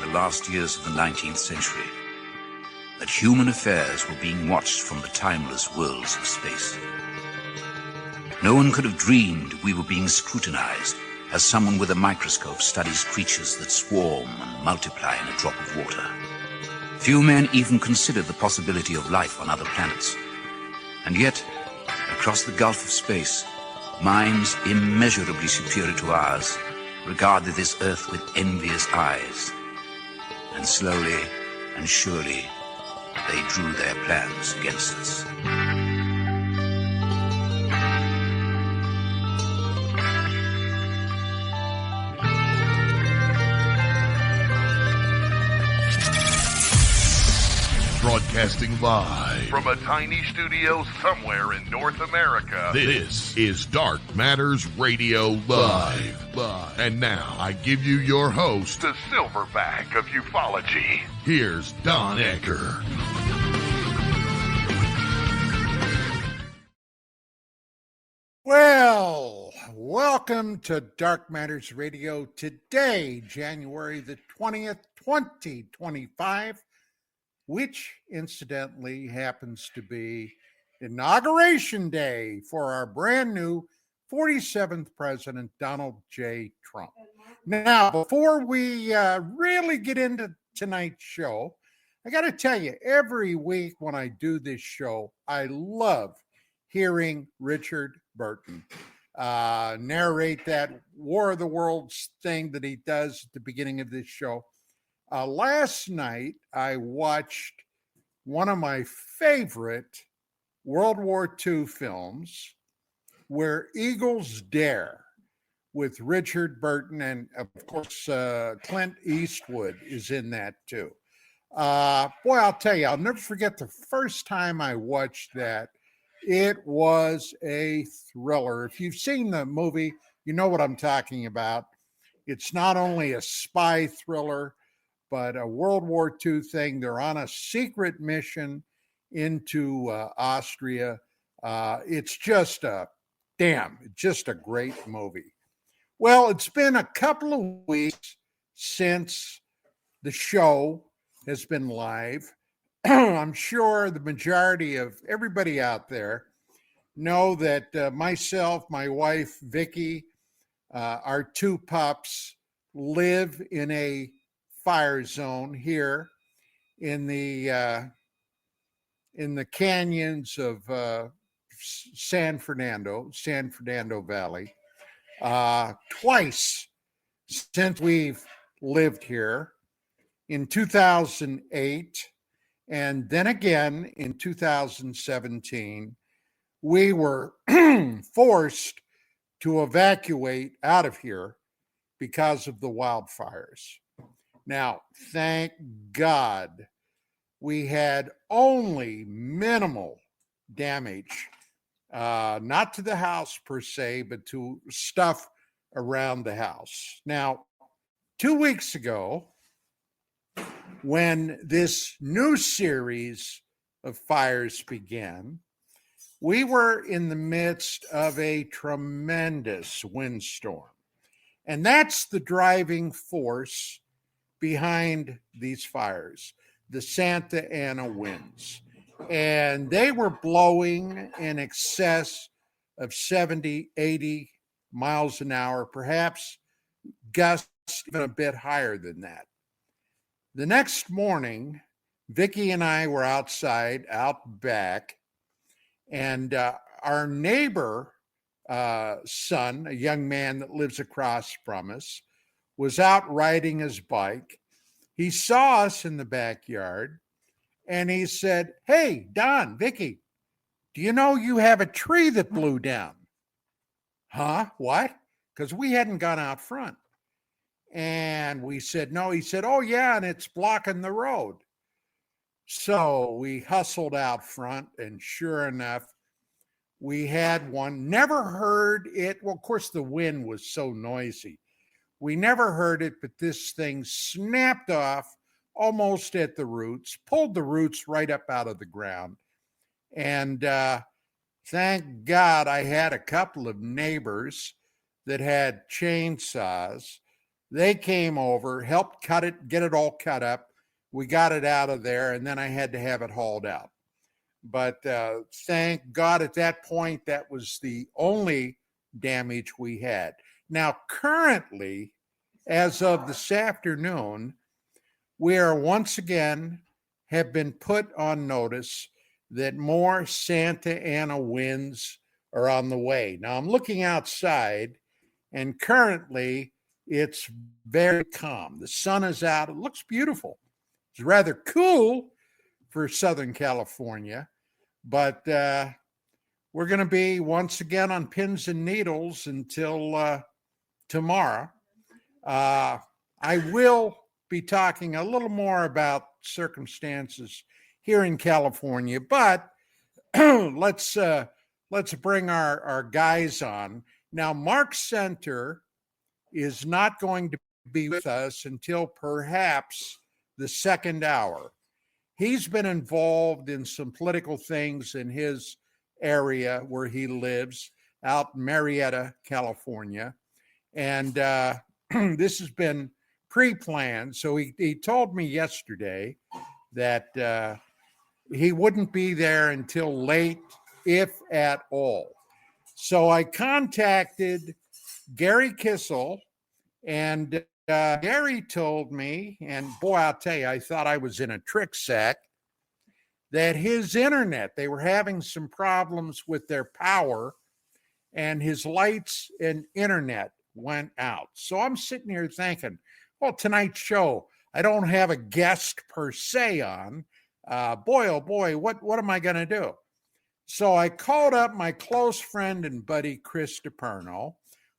last years of the 19th century, that human affairs were being watched from the timeless worlds of space. No one could have dreamed we were being scrutinized as someone with a microscope studies creatures that swarm and multiply in a drop of water. Few men even considered the possibility of life on other planets. And yet, across the gulf of space, minds immeasurably superior to ours regarded this Earth with envious eyes. And slowly and surely, they drew their plans against us. Broadcasting live from a tiny studio somewhere in North America. This is Dark Matters Radio Live. And now I give you your host, the silverback of ufology. Here's Don Ecker. Well, welcome to Dark Matters Radio today, January the 20th, 2025. Which incidentally happens to be Inauguration Day for our brand new 47th President, Donald J. Trump. Now, before we really get into tonight's show, I got to tell you, every week when I do this show, I love hearing Richard Burton narrate that War of the Worlds thing that he does at the beginning of this show. Last night, I watched one of my favorite World War II films, Where Eagles Dare, with Richard Burton, and of course, Clint Eastwood is in that too. Boy, I'll tell you, I'll never forget the first time I watched that. It was a thriller. If you've seen the movie, you know what I'm talking about. It's not only a spy thriller, but a World War II thing. They're on a secret mission into Austria. It's just a great movie. Well, it's been a couple of weeks since the show has been live. I'm sure the majority of everybody out there know that myself, my wife, Vicky, our two pups live in a fire zone here in the canyons of San Fernando Valley. Twice since we've lived here, in 2008 and then again in 2017, we were forced to evacuate out of here because of the wildfires. Now, thank God, we had only minimal damage, not to the house per se, but to stuff around the house. Now, 2 weeks ago, when this new series of fires began, we were in the midst of a tremendous windstorm. And that's the driving force behind these fires, the Santa Ana winds. And they were blowing in excess of 70, 80 miles an hour, perhaps gusts even a bit higher than that. The next morning, Vicky and I were outside, out back, and our neighbor son, a young man that lives across from us, was out riding his bike. He saw us in the backyard, and he said, "Hey, Don, Vicky, do you know you have a tree that blew down?" Huh? What? Because we hadn't gone out front. And we said, no. He said, "Oh, yeah, and it's blocking the road." So we hustled out front, and sure enough, we had one. Never heard it. Well, of course, the wind was so noisy. We never heard it, but this thing snapped off almost at the roots, pulled the roots right up out of the ground. And thank God I had a couple of neighbors that had chainsaws. They came over, helped cut it, get it all cut up. We got it out of there, and then I had to have it hauled out. But thank God at that point, that was the only damage we had. Now, currently, as of this afternoon, we are once again have been put on notice that more Santa Ana winds are on the way. Now, I'm looking outside, and currently it's very calm. The sun is out. It looks beautiful. It's rather cool for Southern California, but we're going to be once again on pins and needles until tomorrow. I will be talking a little more about circumstances here in California, but let's bring our guys on. Now, Mark Center is not going to be with us until perhaps the second hour. He's been involved in some political things in his area where he lives, out in Marietta, California. And this has been pre-planned. So he told me yesterday that he wouldn't be there until late, if at all. So I contacted Gerry Kissell, and Gerry told me, and boy, I'll tell you, I thought I was in a trick sack, that his internet, they were having some problems with their power, and his lights and internet went out. So I'm sitting here thinking, well, tonight's show, I don't have a guest per se on. Boy, oh boy, what am I going to do? So I called up my close friend and buddy, Chris DiPerno,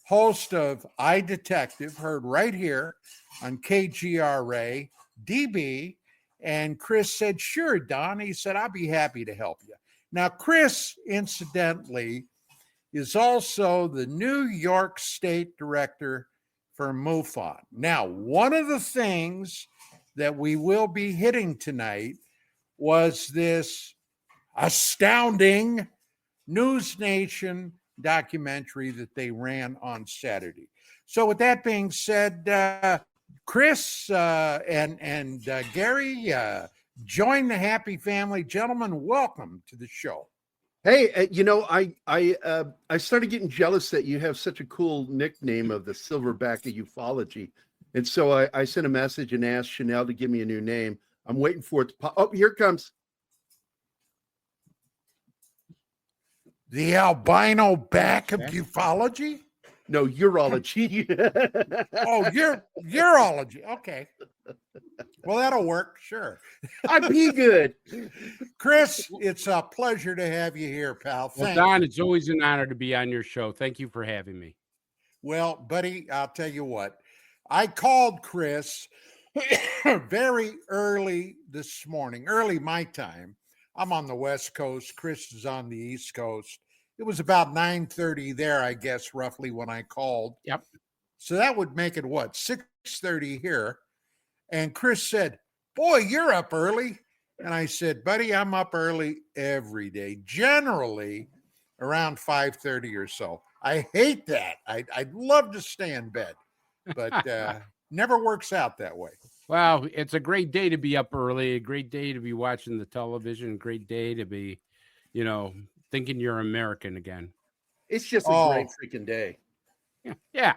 host of iDetective, heard right here on KGRAdb. And Chris said, sure, Don. He said, I'll be happy to help you. Now, Chris, incidentally, is also the New York State Director for MUFON. Now, one of the things that we will be hitting tonight was this astounding NewsNation documentary that they ran on Saturday. So with that being said, Chris and Gerry, join the happy family. Gentlemen, welcome to the show. Hey, I started getting jealous that you have such a cool nickname of the Silverback of Ufology. And so I sent a message and asked Chanel to give me a new name. I'm waiting for it to pop. Oh, here it comes. The albino back of ufology? No, urology. Oh, urology. Okay. Well, that'll work. Sure. I'd be good. Chris, it's a pleasure to have you here, pal. Well, Don, it's always an honor to be on your show. Thank you for having me. Well, buddy, I'll tell you what. I called Chris very early this morning, early my time. I'm on the West Coast. Chris is on the East Coast. It was about 9:30 there, I guess, roughly when I called. Yep. So that would make it, what, 6:30 here. And Chris said, boy, you're up early. And I said, buddy, I'm up early every day, generally around 5:30 or so. I hate that. I'd love to stay in bed, but never works out that way. Well, it's a great day to be up early, a great day to be watching the television, a great day to be, thinking you're American again. It's just a great freaking day. Yeah.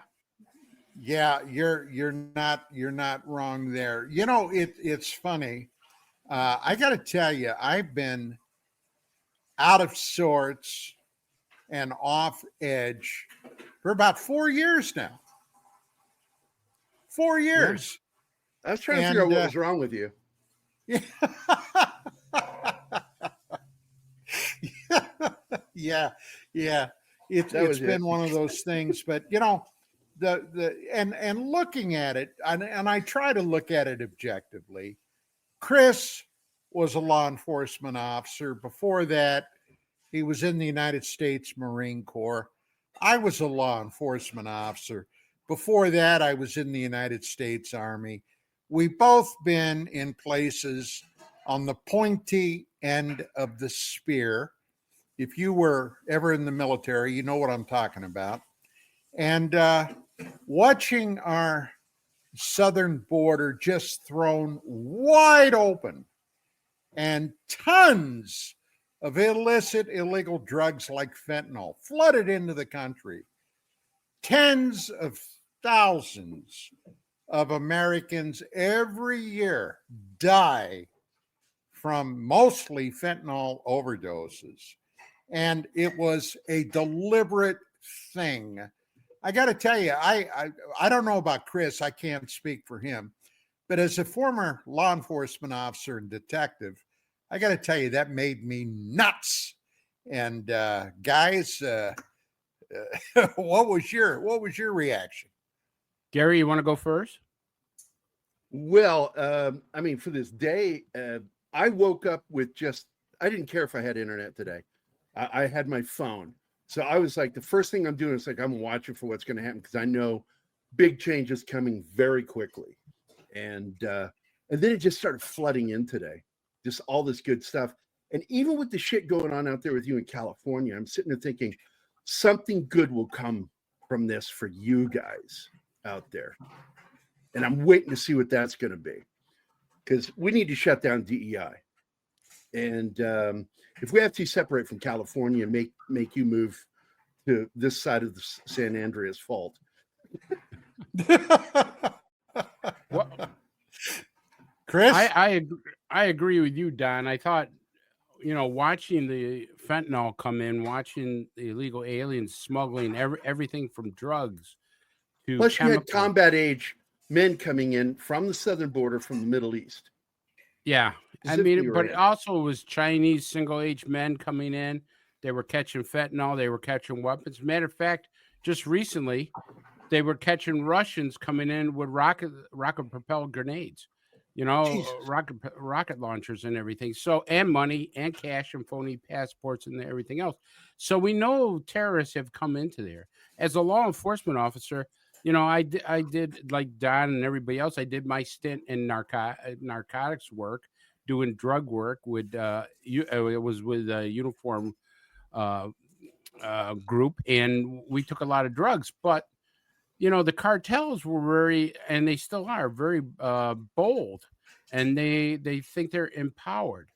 Yeah, you're not wrong there. It's funny. I got to tell you, I've been out of sorts and off edge for about 4 years now. 4 years. I was trying to figure out what was wrong with you. Yeah. It's been one of those things, but and looking at it, and I try to look at it objectively. Chris was a law enforcement officer. Before that, he was in the United States Marine Corps. I was a law enforcement officer. Before that, I was in the United States Army. We've both been in places on the pointy end of the spear. If you were ever in the military, you know what I'm talking about. And watching our southern border just thrown wide open, and tons of illicit, illegal drugs like fentanyl flooded into the country. Tens of thousands of Americans every year die from mostly fentanyl overdoses. And it was a deliberate thing. I got to tell you, I don't know about Chris. I can't speak for him. But as a former law enforcement officer and detective, I got to tell you, that made me nuts. And guys, what was your reaction? Gerry, you want to go first? Well, I mean, for this day, I woke up with I didn't care if I had internet today. I had my phone. So I was like, the first thing I'm doing is like, I'm watching for what's going to happen because I know big changes coming very quickly. And then it just started flooding in today, just all this good stuff. And even with the shit going on out there with you in California, I'm sitting there thinking something good will come from this for you guys out there. And I'm waiting to see what that's going to be because we need to shut down DEI. And if we have to separate from California and make you move to this side of the San Andreas Fault. Chris? I agree with you, Don. I thought, watching the fentanyl come in, watching the illegal aliens smuggling everything from drugs to plus you had combat age men coming in from the southern border from the Middle East. Yeah. I mean, but it also was Chinese single-age men coming in. They were catching fentanyl. They were catching weapons. Matter of fact, just recently, they were catching Russians coming in with rocket-propelled grenades, rocket launchers and everything. So, and money and cash and phony passports and everything else. So we know terrorists have come into there. As a law enforcement officer, I did like Don and everybody else. I did my stint in narcotics work, doing drug work with it was with a uniform group, and we took a lot of drugs. But the cartels were very, and they still are very bold, and they think they're empowered.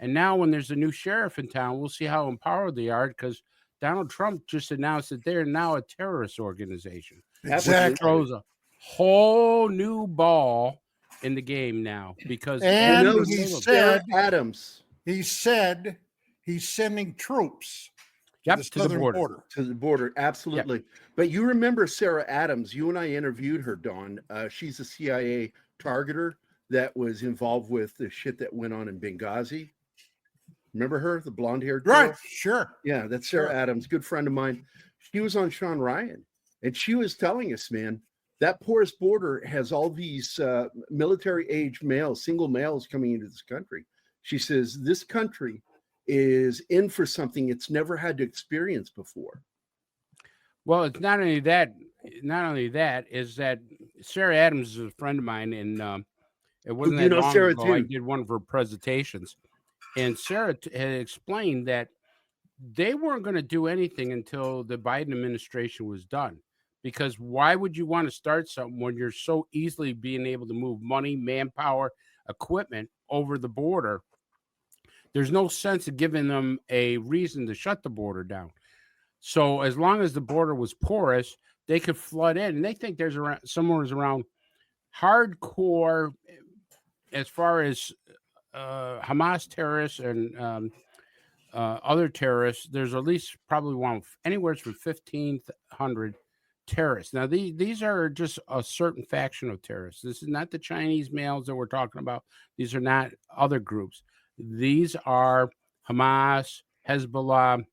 And now when there's a new sheriff in town, we'll see how empowered they are because Donald Trump just announced that they're now a terrorist organization. Exactly. Which throws a whole new ball in the game now because he said Adams. He said he's sending troops to the border. To the border, absolutely. Yep. But you remember Sarah Adams? You and I interviewed her, Dawn. She's a CIA targeter that was involved with the shit that went on in Benghazi. Remember her, the blonde-haired girl? Right, sure. Yeah, that's Sarah Adams, good friend of mine. She was on Sean Ryan, and she was telling us, man, that porous border has all these military-age males, single males coming into this country. She says this country is in for something it's never had to experience before. Well, it's not only that. Not only that is that Sarah Adams is a friend of mine, and it wasn't that long Sarah ago. too. I did one of her presentations, and Sarah had explained that they weren't going to do anything until the Biden administration was done. Because why would you want to start something when you're so easily being able to move money, manpower, equipment over the border? There's no sense of giving them a reason to shut the border down. So as long as the border was porous, they could flood in. And they think there's somewhere around hardcore, as far as Hamas terrorists and other terrorists, there's at least probably anywhere from 1,500 terrorists. Now, these are just a certain faction of terrorists. This is not the Chinese males that we're talking about. These are not other groups. These are Hamas, Hezbollah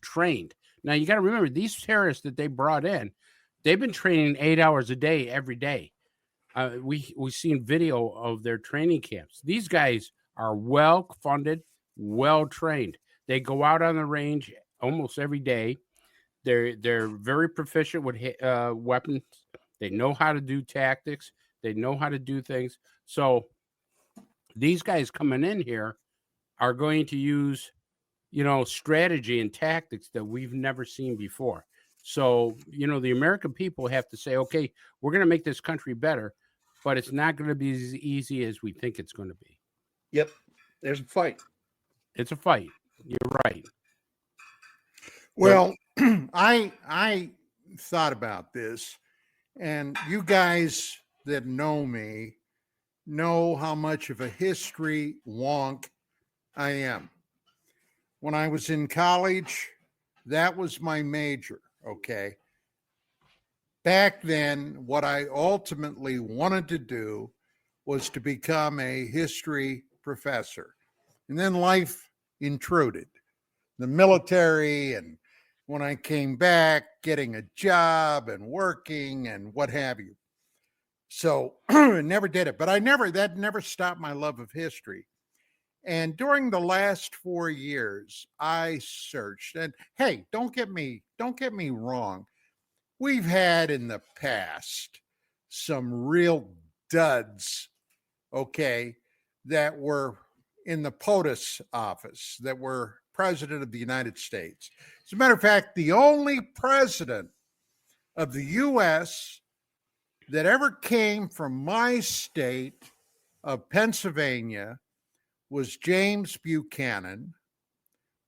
trained. Now, you got to remember, these terrorists that they brought in, they've been training 8 hours a day, every day. We've seen video of their training camps. These guys are well-funded, well-trained. They go out on the range almost every day. They're very proficient with weapons. They know how to do tactics. They know how to do things. So these guys coming in here are going to use, strategy and tactics that we've never seen before. So, the American people have to say, okay, we're going to make this country better, but it's not going to be as easy as we think it's going to be. Yep. There's a fight. It's a fight. You're right. Well, I thought about this, and you guys that know me know how much of a history wonk I am. When I was in college, that was my major, okay? Back then, what I ultimately wanted to do was to become a history professor. And then life intruded. The military, and when I came back, getting a job and working and what have you. So I never did it, but that never stopped my love of history. And during the last 4 years, I searched, and hey, don't get me wrong. We've had in the past some real duds, okay, that were in the POTUS office, that were president of the United States. As a matter of fact, the only president of the U.S. that ever came from my state of Pennsylvania was James Buchanan,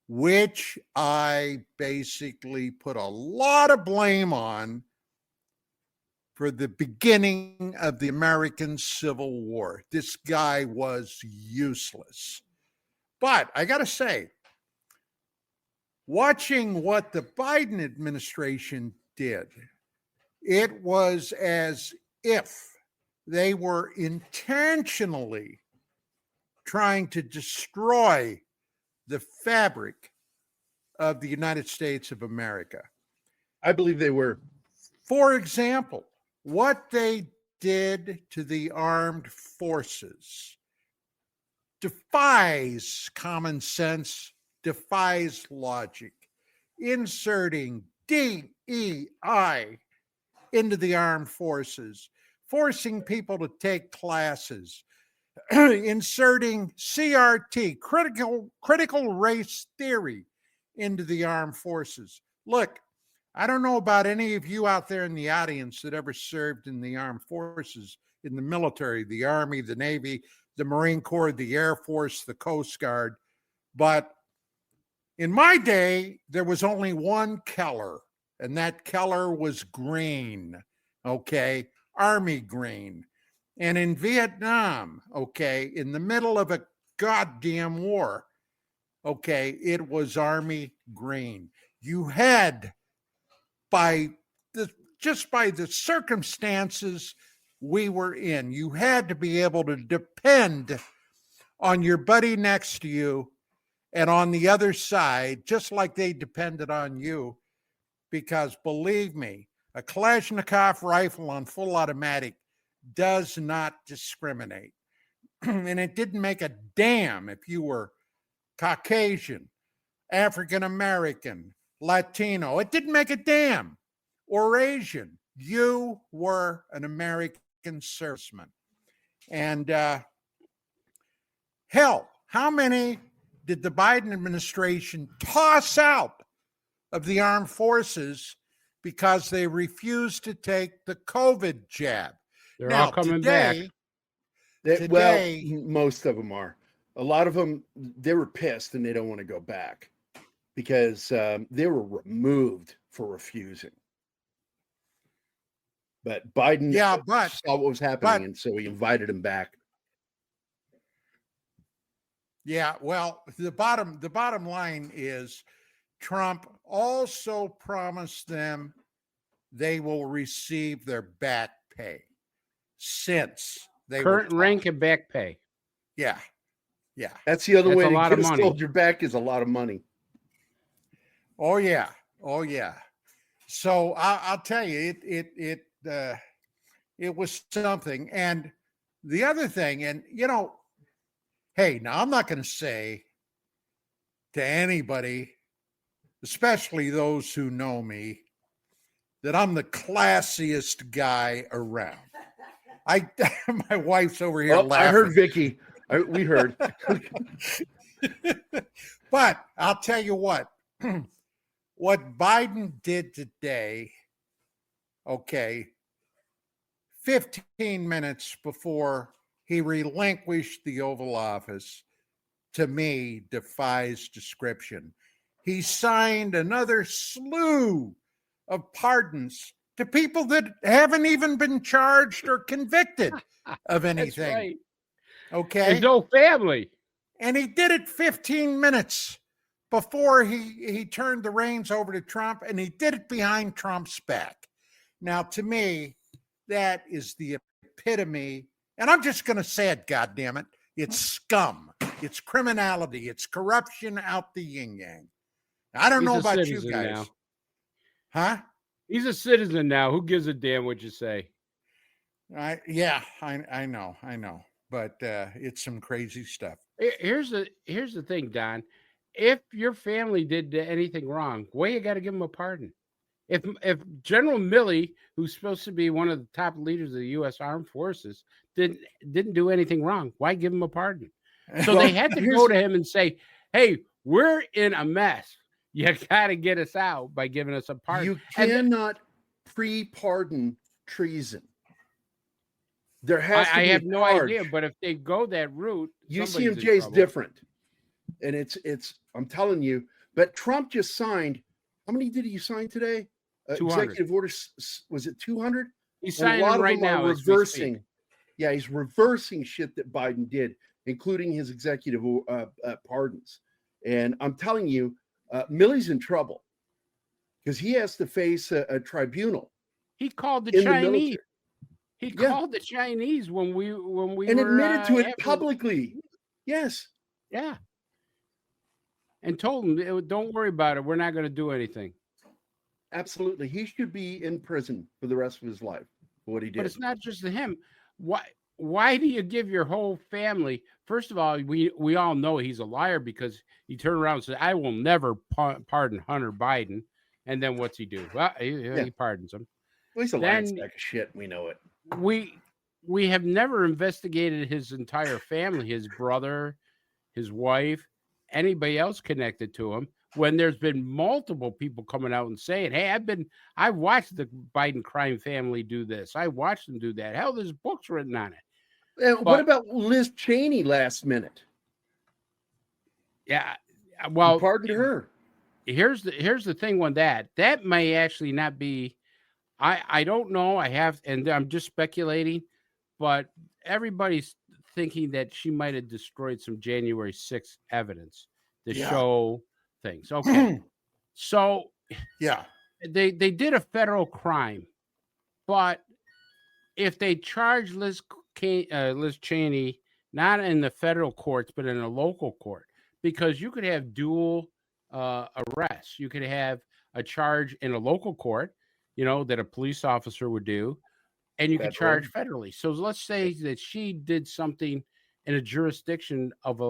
which I basically put a lot of blame on for the beginning of the American Civil War. This guy was useless. But I got to say, watching what the Biden administration did, it was as if they were intentionally trying to destroy the fabric of the United States of America. I believe they were. For example, what they did to the armed forces defies common sense, defies logic. Inserting DEI into the armed forces, forcing people to take classes, inserting CRT, critical race theory, into the armed forces. Look, I don't know about any of you out there in the audience that ever served in the armed forces, in the military, the Army, the Navy, the Marine Corps, the Air Force, the Coast Guard. But in my day, there was only one Keller, and that Keller was green, okay? Army green. And in Vietnam, okay, in the middle of a goddamn war, okay, it was Army green. You had, just by the circumstances we were in, you had to be able to depend on your buddy next to you and on the other side, just like they depended on you, because believe me, a Kalashnikov rifle on full automatic does not discriminate. And it didn't make a damn if you were Caucasian, African American, Latino. It didn't make a damn. Or Asian. You were an American serviceman. And hell, how many did the Biden administration toss out of the armed forces because they refused to take the COVID jab? They're all coming back. Well, most of them are. A lot of them, they were pissed and they don't want to go back because they were removed for refusing. But Biden saw what was happening, and so he invited him back. Yeah, well, the bottom line is Trump also promised them they will receive their back pay. Since they current rank and back pay. Yeah. That's the other way to get a money. soldier back is a lot of money. Oh yeah. So I'll tell you, it was something. And the other thing, and hey, now I'm not going to say to anybody, especially those who know me, that I'm the classiest guy around. My wife's over here laughing. I heard Vicky. We heard. But I'll tell you what, what Biden did today, okay, 15 minutes before he relinquished the Oval Office, to me, defies description. He signed another slew of pardons to people that haven't even been charged or convicted of anything. That's right. Okay. His whole family. And he did it 15 minutes before he turned the reins over to Trump, and he did it behind Trump's back. Now, to me, that is the epitome, and I'm just going to say it, goddammit. It's scum. It's criminality. It's corruption out the yin-yang. I don't know about you guys. Now. Huh? He's a citizen now. Who gives a damn what you say? I know. But it's some crazy stuff. Here's the thing, Don. If your family did anything wrong, why you got to give them a pardon? If General Milley, who's supposed to be one of the top leaders of the U.S. Armed Forces, didn't do anything wrong, why give him a pardon? So they had to go to him and say, "Hey, we're in a mess. You got to get us out by giving us a pardon." You cannot pre-pardon treason. There has to be I have no charge. idea, but if they go that route, UCMJ is different, and it's. I'm telling you. But Trump just signed. How many did he sign today? Executive orders. Was it 200? He's signing them right now. Reversing. Yeah, he's reversing shit that Biden did, including his executive pardons. And I'm telling you, Milley's in trouble because he has to face a tribunal. He called the Chinese. He called the Chinese when we and were, admitted to it publicly. Yes. Yeah. And told him, "Don't worry about it. We're not going to do anything." Absolutely, he should be in prison for the rest of his life for what he did. But it's not just him. Why do you give your whole family? First of all, we all know he's a liar because he turned around and said, "I will never pardon Hunter Biden." And then what's he do? Well, he pardons him. Well, he's a lying sack of shit. We know it. We have never investigated his entire family, his brother, his wife, anybody else connected to him. When there's been multiple people coming out and saying, "Hey, I've watched the Biden crime family do this. I watched them do that. Hell, there's books written on it." What about Liz Cheney last minute? Yeah, well, you pardoned her. Here's the thing on that. That may actually not be. I don't know. And I'm just speculating, but everybody's thinking that she might have destroyed some January 6th evidence to show things. Okay. So they did a federal crime, but if they charge Liz Cheney not in the federal courts but in a local court, because you could have dual arrests. You could have a charge in a local court, that a police officer would do, and you could charge federally. So let's say that she did something in a jurisdiction of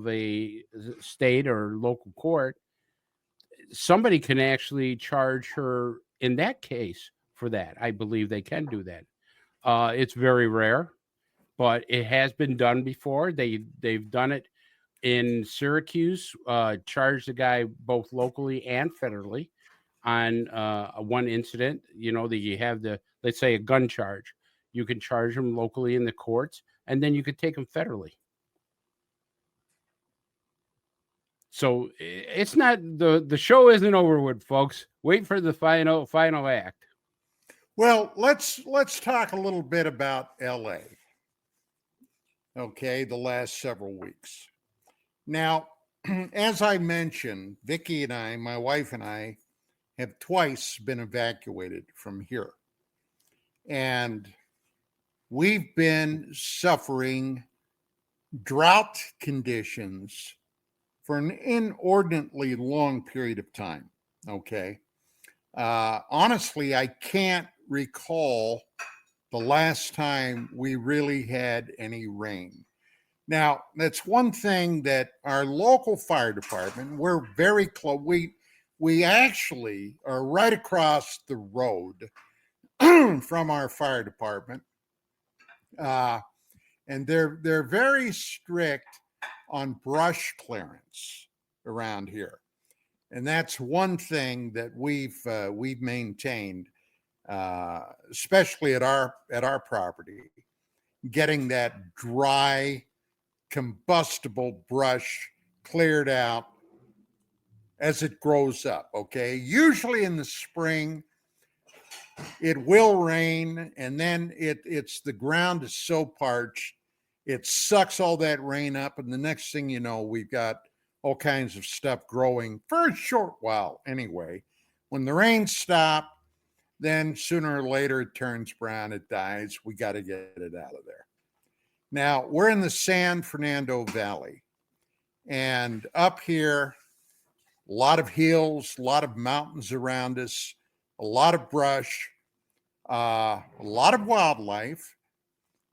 a state or local court. Somebody can actually charge her in that case for that. I believe they can do that. It's very rare, but it has been done before. They've done it in Syracuse, charged the guy both locally and federally on one incident. That you have let's say a gun charge. You can charge him locally in the courts, and then you could take him federally. So it's not the show isn't over with, folks. Wait for the final act. Well, let's talk a little bit about LA. Okay, the last several weeks. Now, as I mentioned, Vicki and I, my wife and I, have twice been evacuated from here. And we've been suffering drought conditions for an inordinately long period of time. Okay. Honestly, I can't recall the last time we really had any rain. Now, that's one thing that our local fire department, we're very close. We actually are right across the road from our fire department. And they're very strict on brush clearance around here. And that's one thing that we've maintained, especially at our property, getting that dry, combustible brush cleared out as it grows up. Okay, usually in the spring it will rain, and then it's the ground is so parched, it sucks all that rain up, and the next thing you know, we've got all kinds of stuff growing for a short while anyway. When the rains stop, then sooner or later it turns brown, it dies. We got to get it out of there. Now, we're in the San Fernando Valley, and up here, a lot of hills, a lot of mountains around us, a lot of brush, a lot of wildlife.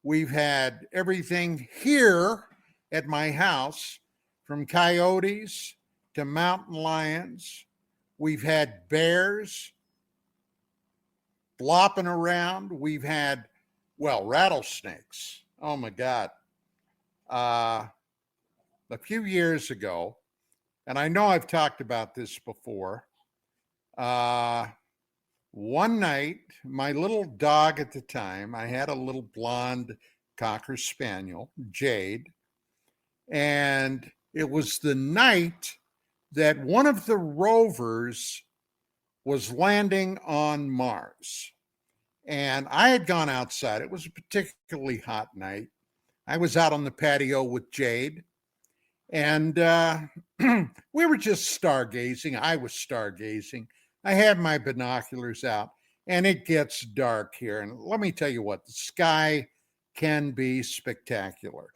We've had everything here at my house, from coyotes to mountain lions. We've had bears flopping around. We've had, rattlesnakes. Oh my God. A few years ago, and I know I've talked about this before, one night, my little dog at the time, I had a little blonde Cocker Spaniel, Jade, and it was the night that one of the rovers was landing on Mars. And I had gone outside. It was a particularly hot night. I was out on the patio with Jade, and we were just stargazing. I was stargazing. I had my binoculars out, and it gets dark here. And let me tell you what, the sky can be spectacular.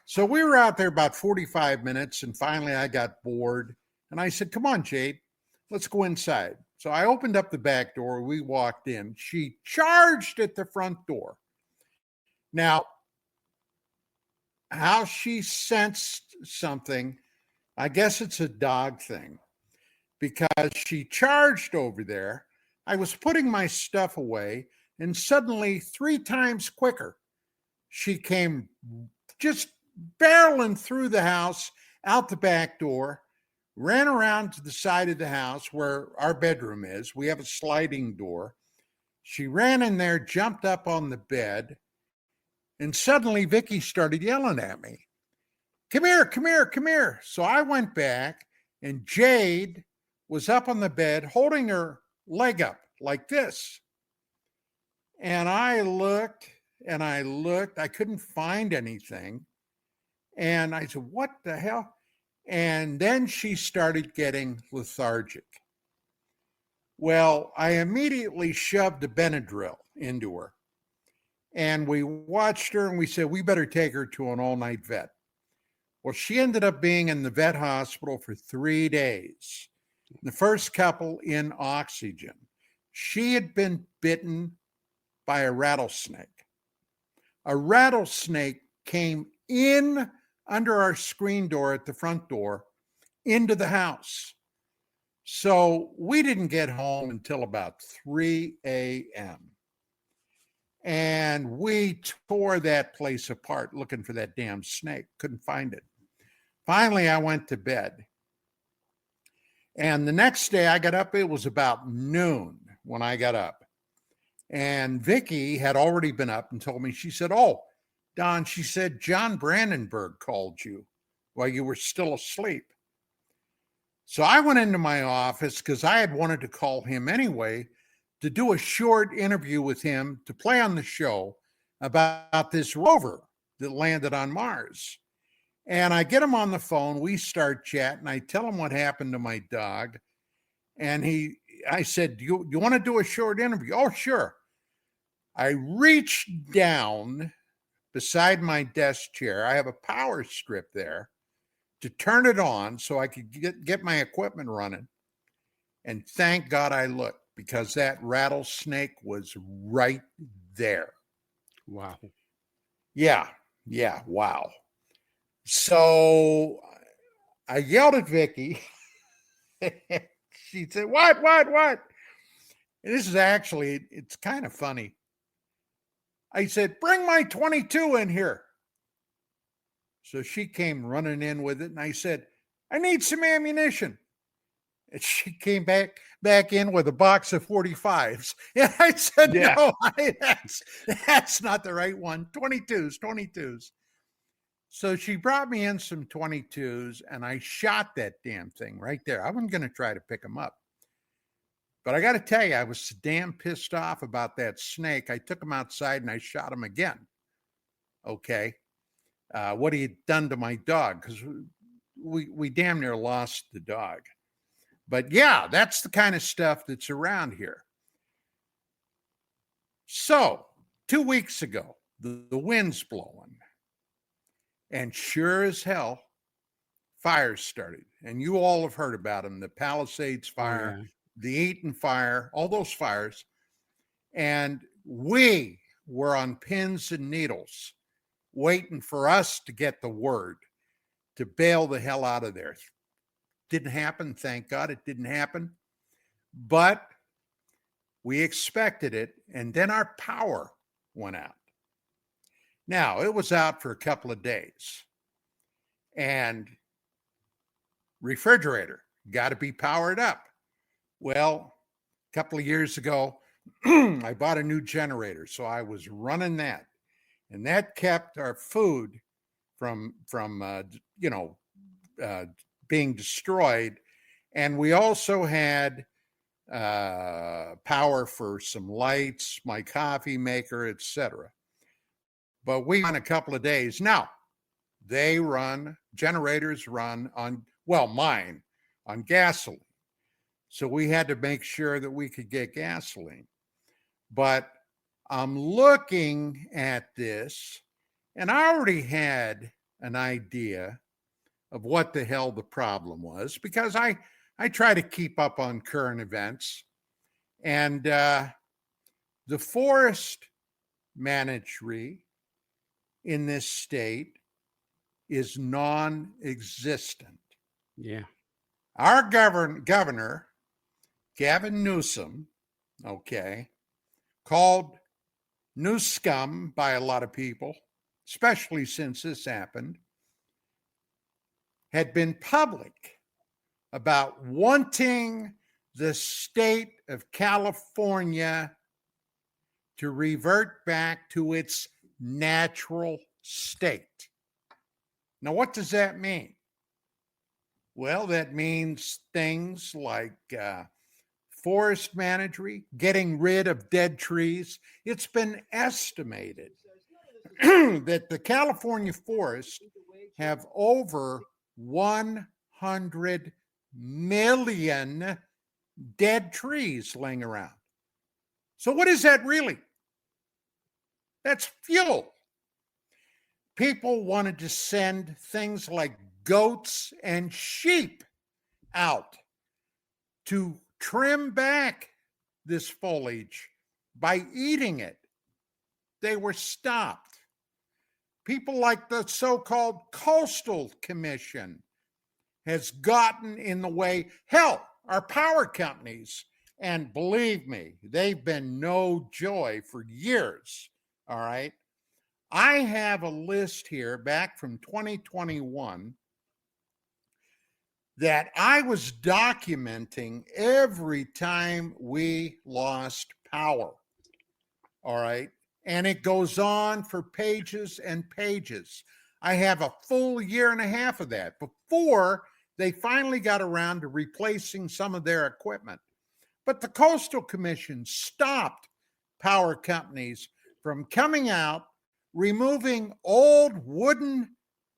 So we were out there about 45 minutes, and finally I got bored. And I said, come on, Jade, let's go inside. So I opened up the back door. We walked in. She charged at the front door. Now, how she sensed something, I guess it's a dog thing, because she charged over there. I was putting my stuff away, and suddenly, 3 times quicker, she came just barreling through the house, out the back door, ran around to the side of the house where our bedroom is. We have a sliding door. She ran in there, jumped up on the bed, and suddenly Vicky started yelling at me, come here, come here, come here. So I went back, and Jade was up on the bed holding her leg up like this. And I looked and I looked. I couldn't find anything. And I said, what the hell? And then she started getting lethargic. Well, I immediately shoved a Benadryl into her. And we watched her and we said, we better take her to an all-night vet. Well, she ended up being in the vet hospital for 3 days. The first couple in oxygen. She had been bitten by a rattlesnake. A rattlesnake came in under our screen door at the front door into the house. So we didn't get home until about 3 a.m. And we tore that place apart looking for that damn snake. Couldn't find it. Finally, I went to bed. And the next day I got up, it was about noon when I got up. And Vicky had already been up and told me, she said, oh, Don, she said, John Brandenburg called you while you were still asleep. So I went into my office because I had wanted to call him anyway to do a short interview with him to play on the show about this rover that landed on Mars. And I get him on the phone. We start chatting. I tell him what happened to my dog. And I said, do you want to do a short interview? Oh, sure. I reached down beside my desk chair. I have a power strip there to turn it on so I could get my equipment running. And thank God I looked, because that rattlesnake was right there. Wow. Yeah, wow. So I yelled at Vicky. She said, what? And this is actually, it's kind of funny. I said, bring my 22 in here. So she came running in with it, and I said, I need some ammunition. And she came back in with a box of 45s. And I said, Yeah. no, that's not the right one. 22s. So she brought me in some 22s, and I shot that damn thing right there. I wasn't going to try to pick them up. But I got to tell you, I was damn pissed off about that snake. I took him outside and I shot him again. Okay. What he had done to my dog, because we damn near lost the dog. But yeah, that's the kind of stuff that's around here. So 2 weeks ago, the wind's blowing. And sure as hell, fires started. And you all have heard about them. The Palisades fire, the Eaton fire, all those fires. And we were on pins and needles waiting for us to get the word to bail the hell out of there. Didn't happen. Thank God it didn't happen. But we expected it. And then our power went out. Now, it was out for a couple of days. And refrigerator got to be powered up. Well, a couple of years ago, I bought a new generator. So I was running that. And that kept our food from being destroyed. And we also had power for some lights, my coffee maker, etc. But we run a couple of days. Now, generators run on, mine, on gasoline. So we had to make sure that we could get gasoline. But I'm looking at this, and I already had an idea of what the hell the problem was, because I try to keep up on current events. And the forest management in this state is non-existent. Yeah. Our governor, Gavin Newsom, called new scum by a lot of people, especially since this happened, had been public about wanting the state of California to revert back to its natural state. Now, what does that mean? Well, that means things like forest management, getting rid of dead trees. It's been estimated that the California forests have over 100 million dead trees laying around. So what is that really? That's fuel. People wanted to send things like goats and sheep out to trim back this foliage by eating it. They were stopped. People like the so-called Coastal Commission has gotten in the way. Hell, our power companies, and believe me, they've been no joy for years, all right? I have a list here back from 2021 that I was documenting every time we lost power, all right? And it goes on for pages and pages. I have a full year and a half of that before they finally got around to replacing some of their equipment. But the Coastal Commission stopped power companies from coming out, removing old wooden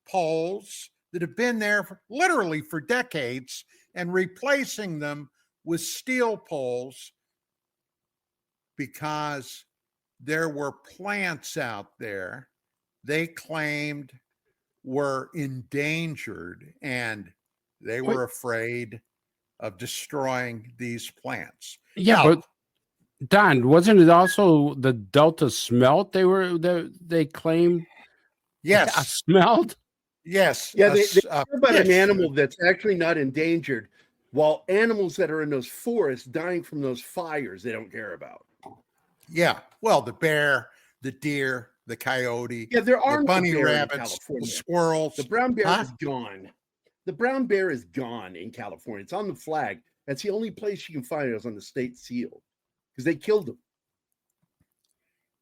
poles that have been there literally for decades and replacing them with steel poles because there were plants out there they claimed were endangered, and they were afraid of destroying these plants. Yeah, Now, but Don, wasn't it also the Delta smelt they claimed? yes, Smelt. yes. Yeah, they hear about an fish. animal that's actually not endangered, while animals that are in those forests dying from those fires they don't care about. Yeah, well, the bear, the deer, the coyote, Yeah, there are the no bunny bear in rabbits, the California. squirrels. The brown bear Huh? is gone. The brown bear is gone in California. It's on the flag. That's the only place you can find it is on the state seal because they killed them.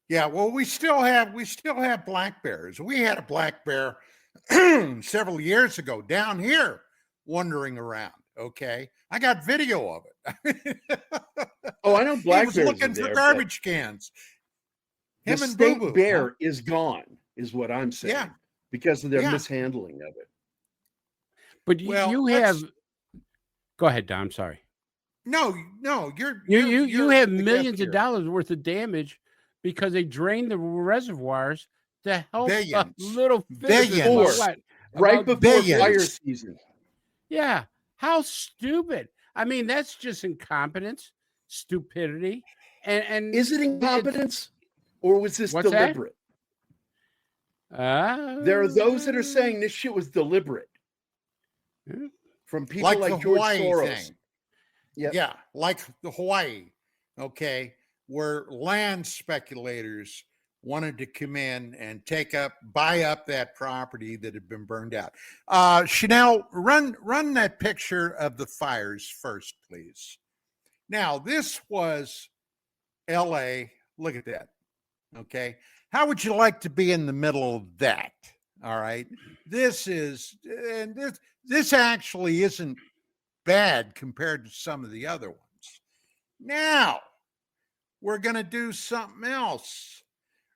Yeah, well, we still have black bears. We had a black bear several years ago down here wandering around. Okay, I got video of it. Oh, I know black he was bears looking are for there, garbage cans. The Him and state Boo-Boo, bear is gone, is what I'm saying. Yeah. Because of their Yeah. mishandling of it. But Well, you have. Go ahead, Don. I'm sorry. No, You have the millions guest of here. dollars worth of damage because they drained the reservoirs to help Billions. little fish. Billions. What? Right About before billions. fire season. Yeah. How stupid. I mean, that's just incompetence, stupidity. And Is it incompetence or was this What's that? deliberate? There are those that are saying this shit was deliberate. Yeah. From people Like like the George Hawaii Soros. thing. Yep. Yeah, like the Hawaii, okay, where land speculators wanted to come in and buy up that property that had been burned out. Chanel, run that picture of the fires first, please. Now, this was LA. Look at that. Okay. How would you like to be in the middle of that? All right. This actually isn't bad compared to some of the other ones. Now, we're going to do something else.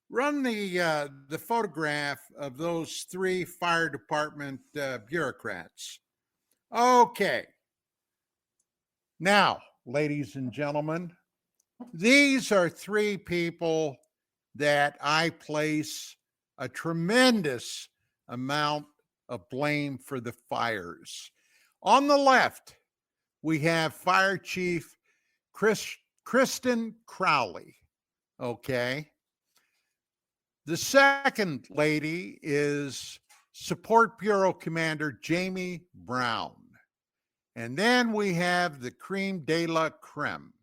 Run the photograph of those 3 fire department bureaucrats. Okay. Now, ladies and gentlemen, these are 3 people that I place a tremendous amount of blame for the fires. On the left, we have Fire Chief Kristen Crowley. Okay. The second lady is Support Bureau Commander Jamie Brown. And then we have the creme de la creme.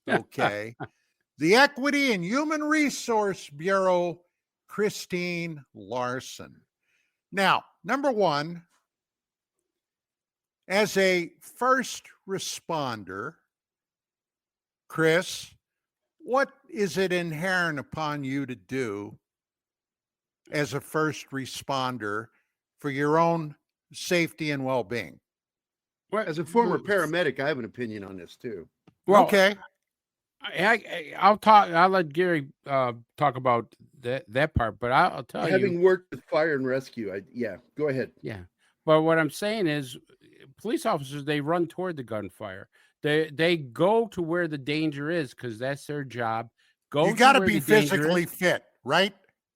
Okay. The Equity and Human Resource Bureau, Christine Larson. Now, number one, as a first responder, Chris, what is it inherent upon you to do as a first responder for your own safety and well-being? Well, as a former paramedic, I have an opinion on this too. Well, okay. I'll talk. I'll let Gerry talk about that part, but I'll tell you. Having worked with fire and rescue, go ahead. Yeah, but what I'm saying is, police officers, they run toward the gunfire. They go to where the danger is because that's their job. You got to be physically fit, right?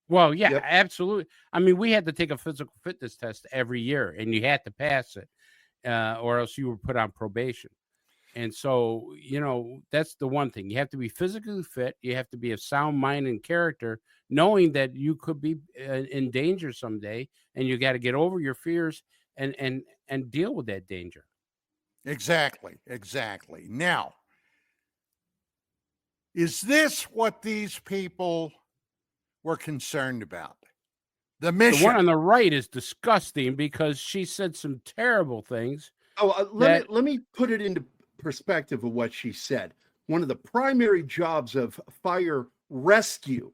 Well, yeah, Yep. absolutely. I mean, we had to take a physical fitness test every year, and you had to pass it, or else you were put on probation. And so, that's the one thing. You have to be physically fit. You have to be of sound mind and character, knowing that you could be in danger someday, and you got to get over your fears and deal with that danger. Exactly. Now, is this what these people were concerned about? The mission. The one on the right is disgusting because she said some terrible things. Oh, let me put it into perspective of what she said. One of the primary jobs of fire rescue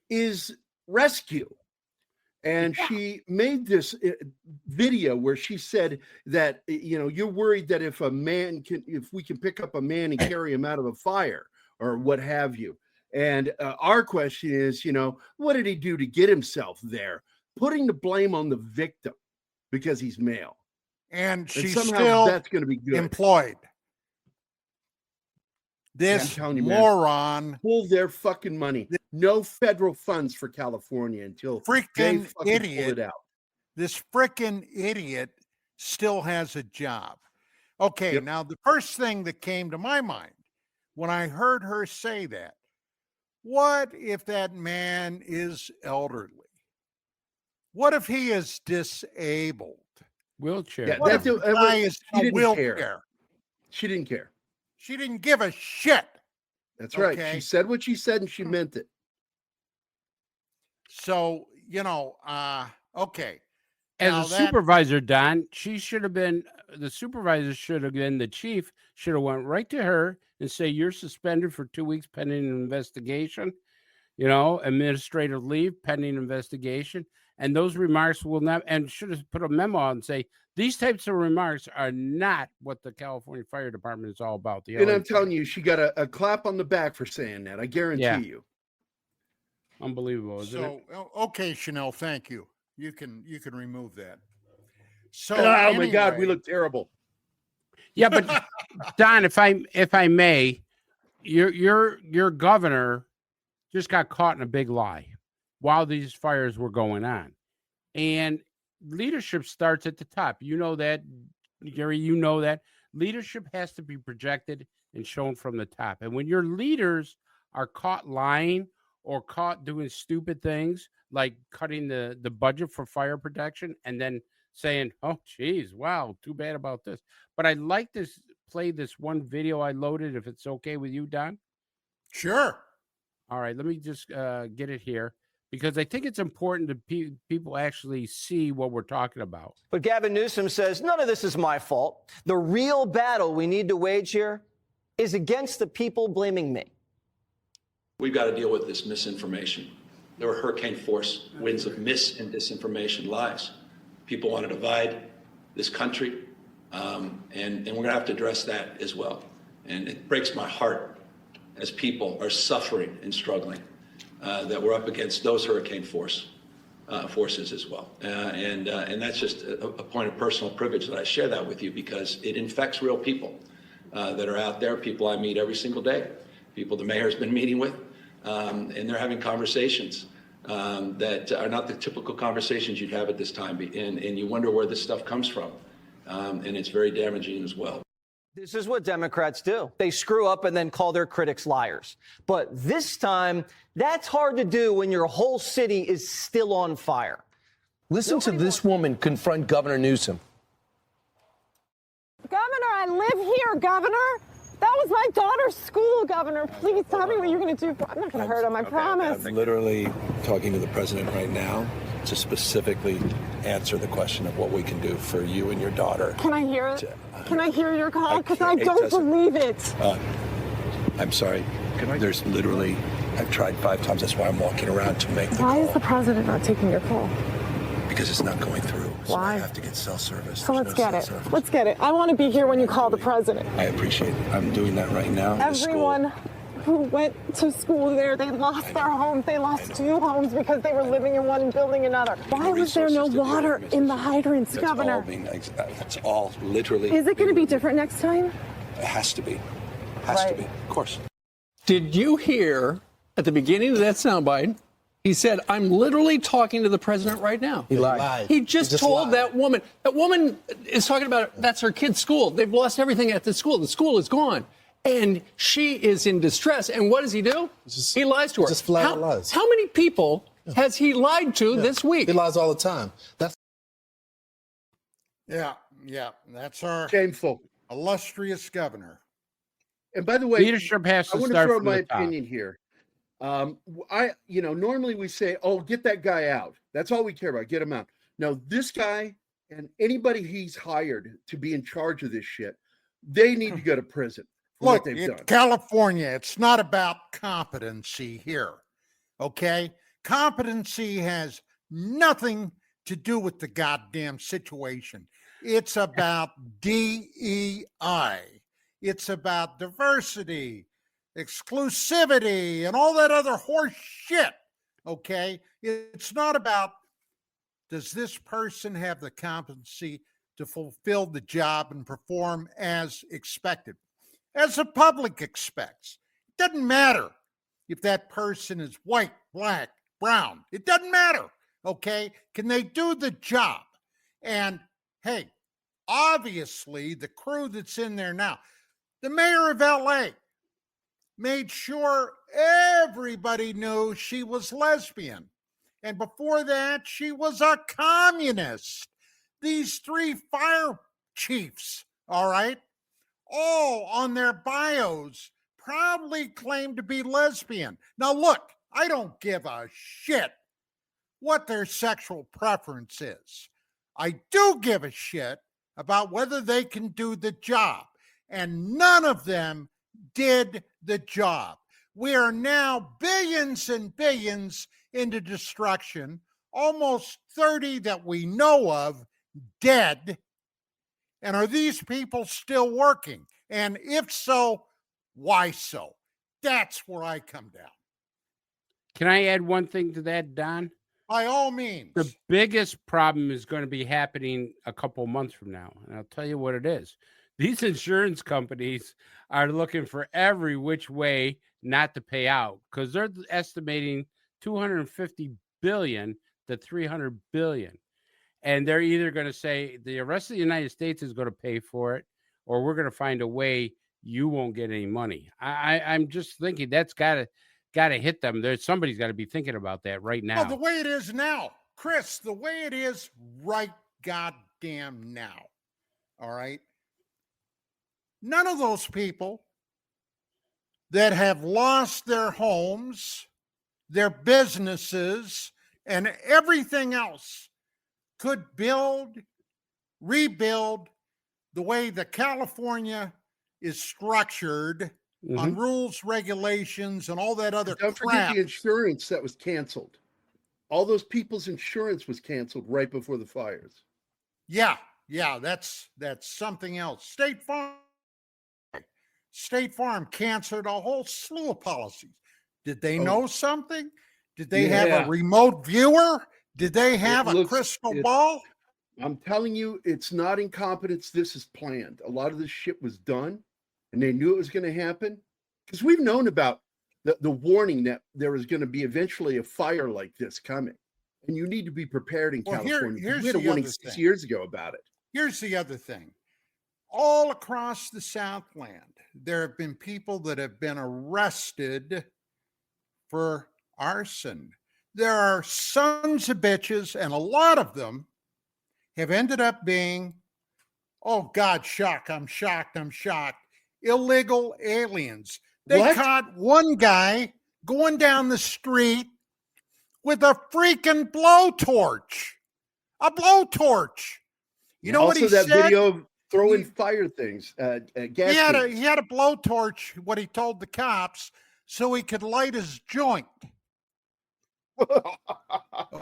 is rescue. And she made this video where she said that, you're worried that if we can pick up a man and carry him out of a fire or what have you. And our question is, what did he do to get himself there? Putting the blame on the victim because he's male. And she's somehow still that's going to be good. Employed. This moron pull their fucking money. No federal funds for California until freaking they idiot. pull it out. This freaking idiot still has a job. Okay, Now the first thing that came to my mind when I heard her say that, what if that man is elderly? What if he is disabled? Wheelchair. Yeah, What if the guy is in a wheelchair? She didn't care. She didn't give a shit. That's right. She said what she said and she meant it. So, okay. As Now a that- supervisor, Don, she should have been, the supervisor should have been, the chief should have went right to her and say, you're suspended for 2 weeks pending an investigation, administrative leave pending investigation. And those remarks will not, and should have put a memo out and say, these types of remarks are not what the California Fire Department is all about. And I'm telling you, she got a clap on the back for saying that. I guarantee you. Unbelievable, isn't it? So, okay, Chanel, thank you. You can remove that. So, Oh my God, we look terrible. Yeah, but Don, if I may, your governor just got caught in a big lie while these fires were going on, and leadership starts at the top. You know that, Gerry. You know that leadership has to be projected and shown from the top. And when your leaders are caught lying or caught doing stupid things like cutting the budget for fire protection and then saying, oh, geez, wow, too bad about this. But I'd like to play this one video I loaded, if it's okay with you, Don. Sure. All right, let me just get it here, because I think it's important that people actually see what we're talking about. But Gavin Newsom says, none of this is my fault. The real battle we need to wage here is against the people blaming me. We've got to deal with this misinformation. There were hurricane force winds of mis and disinformation, lies. People want to divide this country, and we're going to have to address that as well. And it breaks my heart as people are suffering and struggling that we're up against those hurricane forces as well. And that's just a point of personal privilege that I share that with you, because it infects real people that are out there, people I meet every single day, people the mayor's been meeting with, and they're having conversations that are not the typical conversations you'd have at this time. And you wonder where this stuff comes from. And it's very damaging as well. This is what Democrats do. They screw up and then call their critics liars. But this time, that's hard to do when your whole city is still on fire. Listen to this woman confront Governor Newsom. Governor, I live here, Governor. That was my daughter's school, Governor. Please tell me what you're going to do. I'm not going to hurt him, I promise. I'm literally talking to the president right now to specifically answer the question of what we can do for you and your daughter. Can I hear it? Can I hear your call? Because I don't believe it. I'm sorry. There's literally, I've tried 5 times. That's why I'm walking around to make the call. Why is the president not taking your call? Because it's not going through. So Why? I have to get cell service. So let's get it. Let's get it. I want to be here when you call the president. I appreciate it. I'm doing that right now. Everyone who went to school there, they lost their homes. They lost 2 homes because they were living in one and building another. Why was there no water in the hydrants, Governor? That's all literally. Is it going to be different next time? It has to be. Has to be. Of course. Did you hear at the beginning of that soundbite? He said, I'm literally talking to the president right now. He lied. He just told that woman. That woman is talking about that's her kid's school. They've lost everything at the school. The school is gone. And she is in distress. And what does he do? He lies to her. Just flat out lies. How many people has he lied to this week? He lies all the time. Yeah. That's our Shameful. illustrious governor. And by the way, Leadership has to I want to start throw from my the top. opinion here. Normally we say, oh, get that guy out. That's all we care about. Get him out. No, this guy and anybody he's hired to be in charge of this shit, they need to go to prison. Look, in California, it's not about competency here, okay? Competency has nothing to do with the goddamn situation. It's about DEI. It's about diversity, exclusivity, and all that other horse shit, okay? It's not about, does this person have the competency to fulfill the job and perform as expected? As the public expects. It doesn't matter if that person is white, black, brown. It doesn't matter, okay? Can they do the job? And, hey, obviously, the crew that's in there now, the mayor of L.A. made sure everybody knew she was lesbian. And before that, she was a communist. These 3 fire chiefs, all right, all on their bios proudly claim to be lesbian. Now, look, I don't give a shit what their sexual preference is. I do give a shit about whether they can do the job. And none of them did the job. We are now billions and billions into destruction, almost 30 that we know of dead. And are these people still working? And if so, why so? That's where I come down. Can I add one thing to that, Don? By all means. The biggest problem is going to be happening a couple months from now. And I'll tell you what it is. These insurance companies are looking for every which way not to pay out because they're estimating 250 billion to 300 billion. And they're either going to say the rest of the United States is going to pay for it, or we're going to find a way you won't get any money. I'm just thinking that's got to hit them. Somebody's got to be thinking about that right now. Well, the way it is now, Chris, the way it is right goddamn now. All right. None of those people that have lost their homes, their businesses, and everything else could rebuild the way that California is structured on rules, regulations, and all that other crap. Don't forget the insurance that was canceled. All those people's insurance was canceled right before the fires. Yeah, that's something else. State Farm canceled a whole slew of policies. Did they know something? Did they have a remote viewer? Did they have a crystal ball? I'm telling you, it's not incompetence. This is planned. A lot of this shit was done, and they knew it was going to happen because we've known about the warning that there was going to be eventually a fire like this coming, and you need to be prepared in California. We had a warning 6 years ago about it. Here's the other thing. All across the Southland, there have been people that have been arrested for arson. There are sons of bitches, and a lot of them have ended up being, oh God, I'm shocked. Illegal aliens. They caught one guy going down the street with a freaking blowtorch. A blowtorch. You know what he said? Also that video of throwing fire things, gas. He had a blowtorch, what he told the cops, so he could light his joint.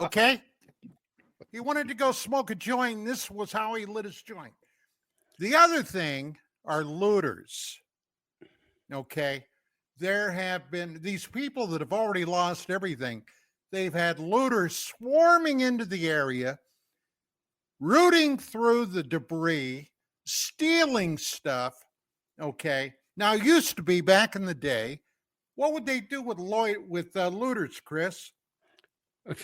Okay? He wanted to go smoke a joint, and this was how he lit his joint. The other thing are looters. Okay? There have been these people that have already lost everything. They've had looters swarming into the area, rooting through the debris, stealing stuff. Okay? Now, it used to be back in the day, what would they do with looters, Chris?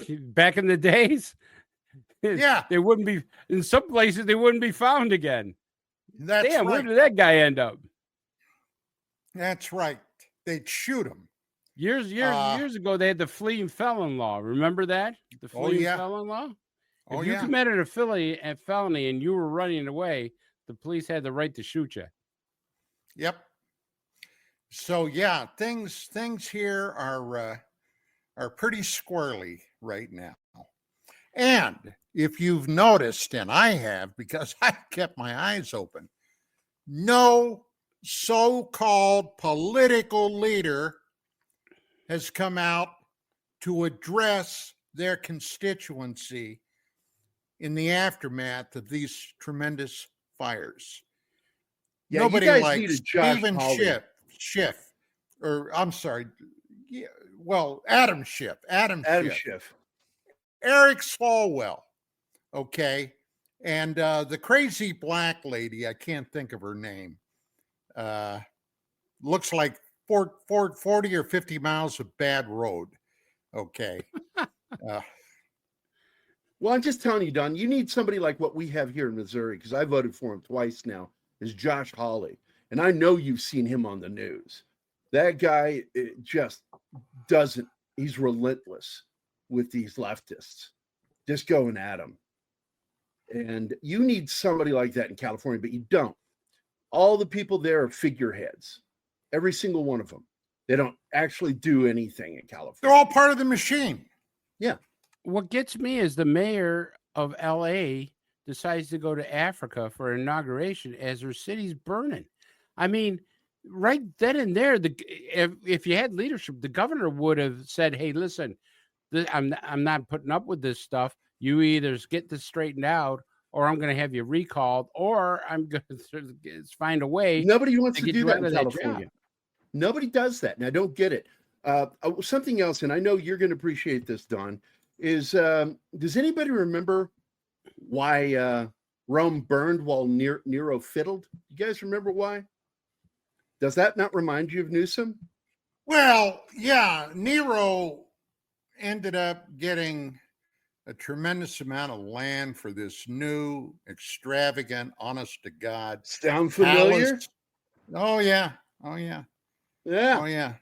Back in the days? Yeah. They wouldn't be, in some places, they wouldn't be found again. That's Damn, right. where did that guy end up? That's right. They'd shoot him. Years ago, they had the fleeing felon law. Remember that? The fleeing felon law? If you committed a felony and you were running away, the police had the right to shoot you. Yep. So yeah, things here are pretty squirrely right now. And if you've noticed, and I have because I kept my eyes open, no so-called political leader has come out to address their constituency in the aftermath of these tremendous fires. Yeah, nobody you guys likes needed Josh Stephen Hawley. Schiff, or I'm sorry, Adam Schiff, Eric Swalwell, okay, and the crazy black lady, I can't think of her name, looks like 40 or 50 miles of bad road, okay. Well, I'm just telling you, Don, you need somebody like what we have here in Missouri, because I voted for him twice now, is Josh Hawley. And I know you've seen him on the news. That guy just doesn't, he's relentless with these leftists, just going at them. And you need somebody like that in California, but you don't. All the people there are figureheads, every single one of them. They don't actually do anything in California. They're all part of the machine. Yeah. What gets me is the mayor of LA decides to go to Africa for inauguration as her city's burning. I mean, right then and there, if you had leadership, the governor would have said, "Hey, listen, I'm not putting up with this stuff. You either get this straightened out, or I'm going to have you recalled, or I'm going to find a way." Nobody wants to get do you that out in of that California. job. Nobody does that. And I don't get it. Something else, and I know you're going to appreciate this, Don, is does anybody remember why Rome burned while Nero fiddled? You guys remember why? Does that not remind you of Newsom? Well, yeah, Nero ended up getting a tremendous amount of land for this new, extravagant, honest to God. Sound familiar? Palace. Oh, yeah. Oh, yeah. Yeah. Oh, yeah.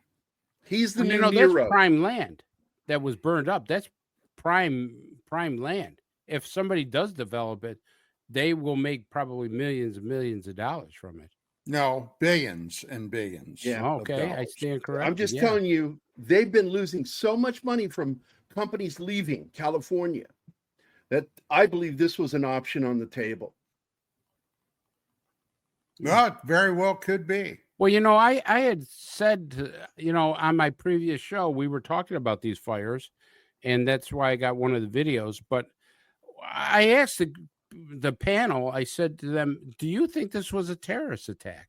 He's the new That's Nero. prime land that was burned up. That's prime land. If somebody does develop it, they will make probably millions and millions of dollars from it. No, billions and billions. Yeah. Okay, I stand corrected. I'm just telling you, they've been losing so much money from companies leaving California that I believe this was an option on the table. Well, it very well could be. Well, I had said, on my previous show, we were talking about these fires, and that's why I got one of the videos. But I asked the panel, I said to them, do you think this was a terrorist attack?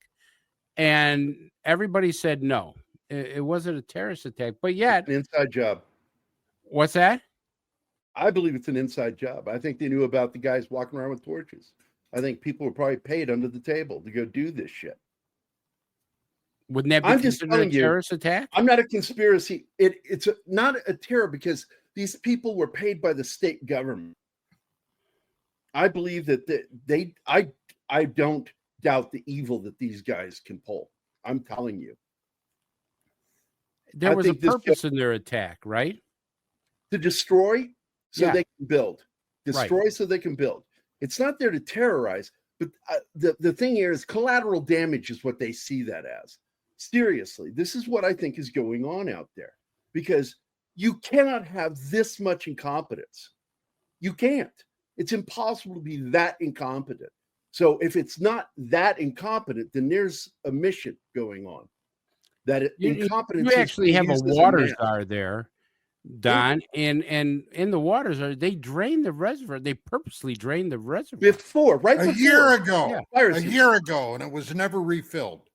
And everybody said no, it wasn't a terrorist attack. But yet, an inside job. What's that? I believe it's an inside job. I think they knew about the guys walking around with torches. I think people were probably paid under the table to go do this shit. Wouldn't that be I'm just considered a telling you, terrorist attack? I'm not a conspiracy. It's not a terror because these people were paid by the state government. I believe that I don't doubt the evil that these guys can pull. I'm telling you. There was a purpose in their attack, right? To destroy so Yeah. they can build. Destroy Right. so they can build. It's not there to terrorize, but the thing here is collateral damage is what they see that as. Seriously, this is what I think is going on out there because you cannot have this much incompetence. You can't. It's impossible to be that incompetent. So if it's not that incompetent, then there's a mission going on. That incompetence. You actually have a water mask. czar there, Don, and in the water czar, they drain the reservoir. They purposely drain the reservoir a year ago. Yeah. A year ago, and it was never refilled.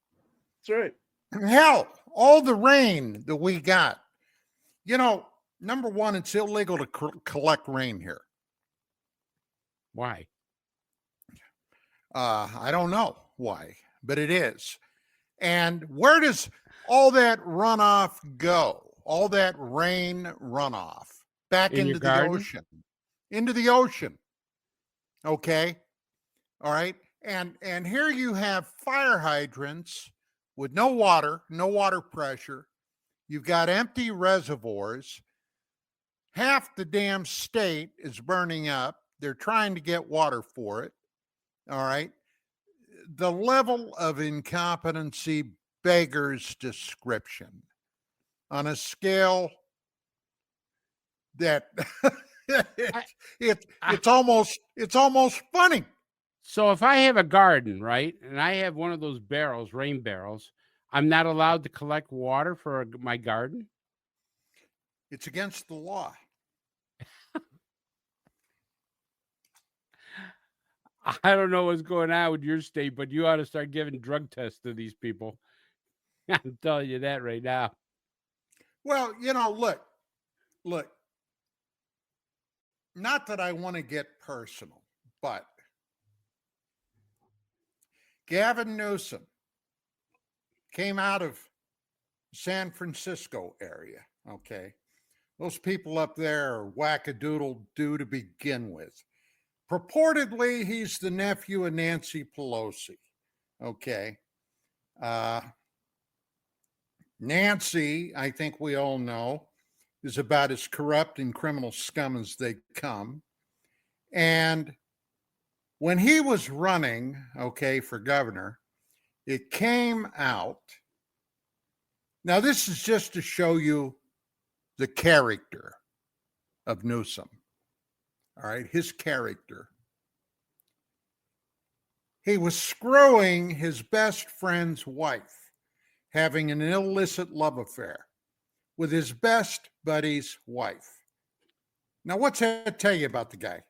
That's right. Hell, all the rain that we got. Number one, it's illegal to collect rain here. Why? I don't know why, but it is. And where does all that runoff go? All that rain runoff back In into your the garden? ocean. Into the ocean. Okay. All right. And here you have fire hydrants with no water pressure. You've got empty reservoirs. Half the damn state is burning up. They're trying to get water for it. All right. The level of incompetency beggars description on a scale that it's almost funny. So if I have a garden, right, and I have one of those barrels, rain barrels, I'm not allowed to collect water for my garden? It's against the law. I don't know what's going on with your state, but you ought to start giving drug tests to these people. I'm telling you that right now. Well, look, not that I want to get personal, but Gavin Newsom came out of San Francisco area. Okay. Those people up there are wackadoodle-doo to begin with. Purportedly, he's the nephew of Nancy Pelosi. Okay. Nancy, I think we all know, is about as corrupt and criminal scum as they come. And when he was running, for governor, it came out. Now, this is just to show you the character of Newsom. All right, his character. He was screwing his best friend's wife, having an illicit love affair with his best buddy's wife. Now, what's that tell you about the guy?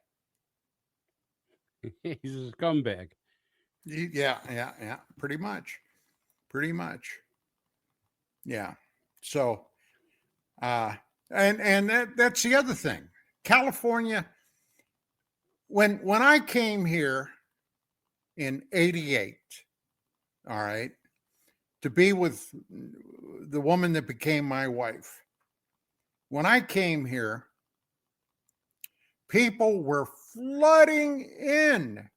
He's a scumbag. Yeah. Pretty much. Yeah. So, that's the other thing. California, when I came here in 88, all right, to be with the woman that became my wife, when I came here, people were flooding in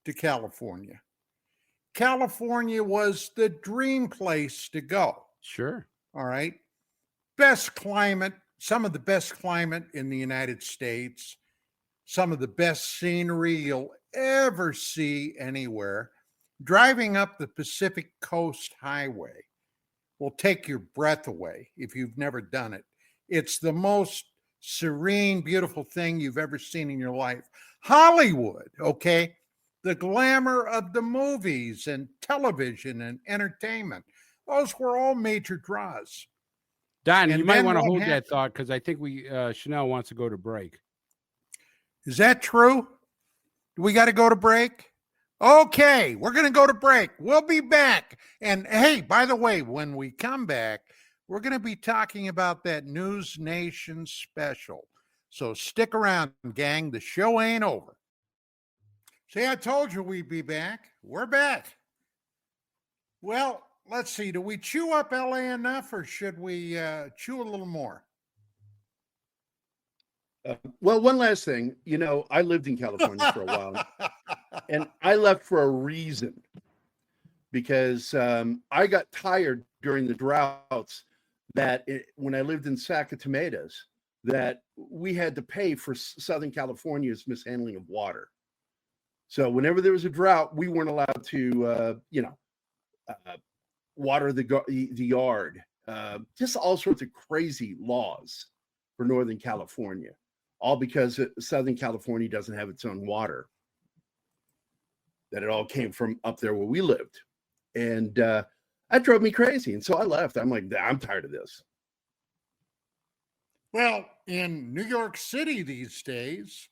to California. California was the dream place to go. Sure. All right. Best climate, some of the best climate in the United States, some of the best scenery you'll ever see anywhere. Driving up the Pacific Coast Highway will take your breath away if you've never done it. It's the most serene, beautiful thing you've ever seen in your life. Hollywood, okay? The glamour of the movies and television and entertainment. Those were all major draws. Don, And you might then want to what hold happened? that thought because I think Chanel wants to go to break. Is that true? Do we got to go to break? Okay, we're going to go to break. We'll be back. And hey, by the way, when we come back, we're going to be talking about that NewsNation special. So stick around, gang. The show ain't over. See, I told you we'd be back. We're back. Well, let's see. Do we chew up LA enough or should we chew a little more? Well, one last thing. You know, I lived in California for a while, and I left for a reason. Because I got tired during the droughts when I lived in Sac of Tomatoes, that we had to pay for Southern California's mishandling of water. So whenever there was a drought, we weren't allowed to, water the yard. Just all sorts of crazy laws for Northern California, all because Southern California doesn't have its own water. That it all came from up there where we lived. And that drove me crazy. And so I left. I'm like, I'm tired of this. Well, in New York City these days,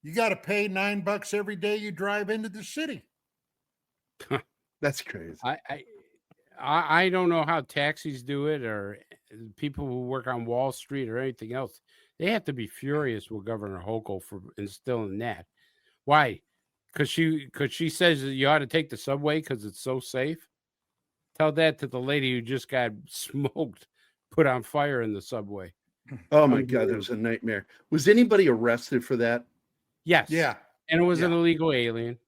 you got to pay $9 every day you drive into the city. That's crazy. I don't know how taxis do it or people who work on Wall Street or anything else. They have to be furious with Governor Hochul for instilling that. Why? Because she says that you ought to take the subway because it's so safe. Tell that to the lady who just got smoked, put on fire in the subway. Oh my God, that was a nightmare. Was anybody arrested for that? Yes. Yeah. And it was an illegal alien.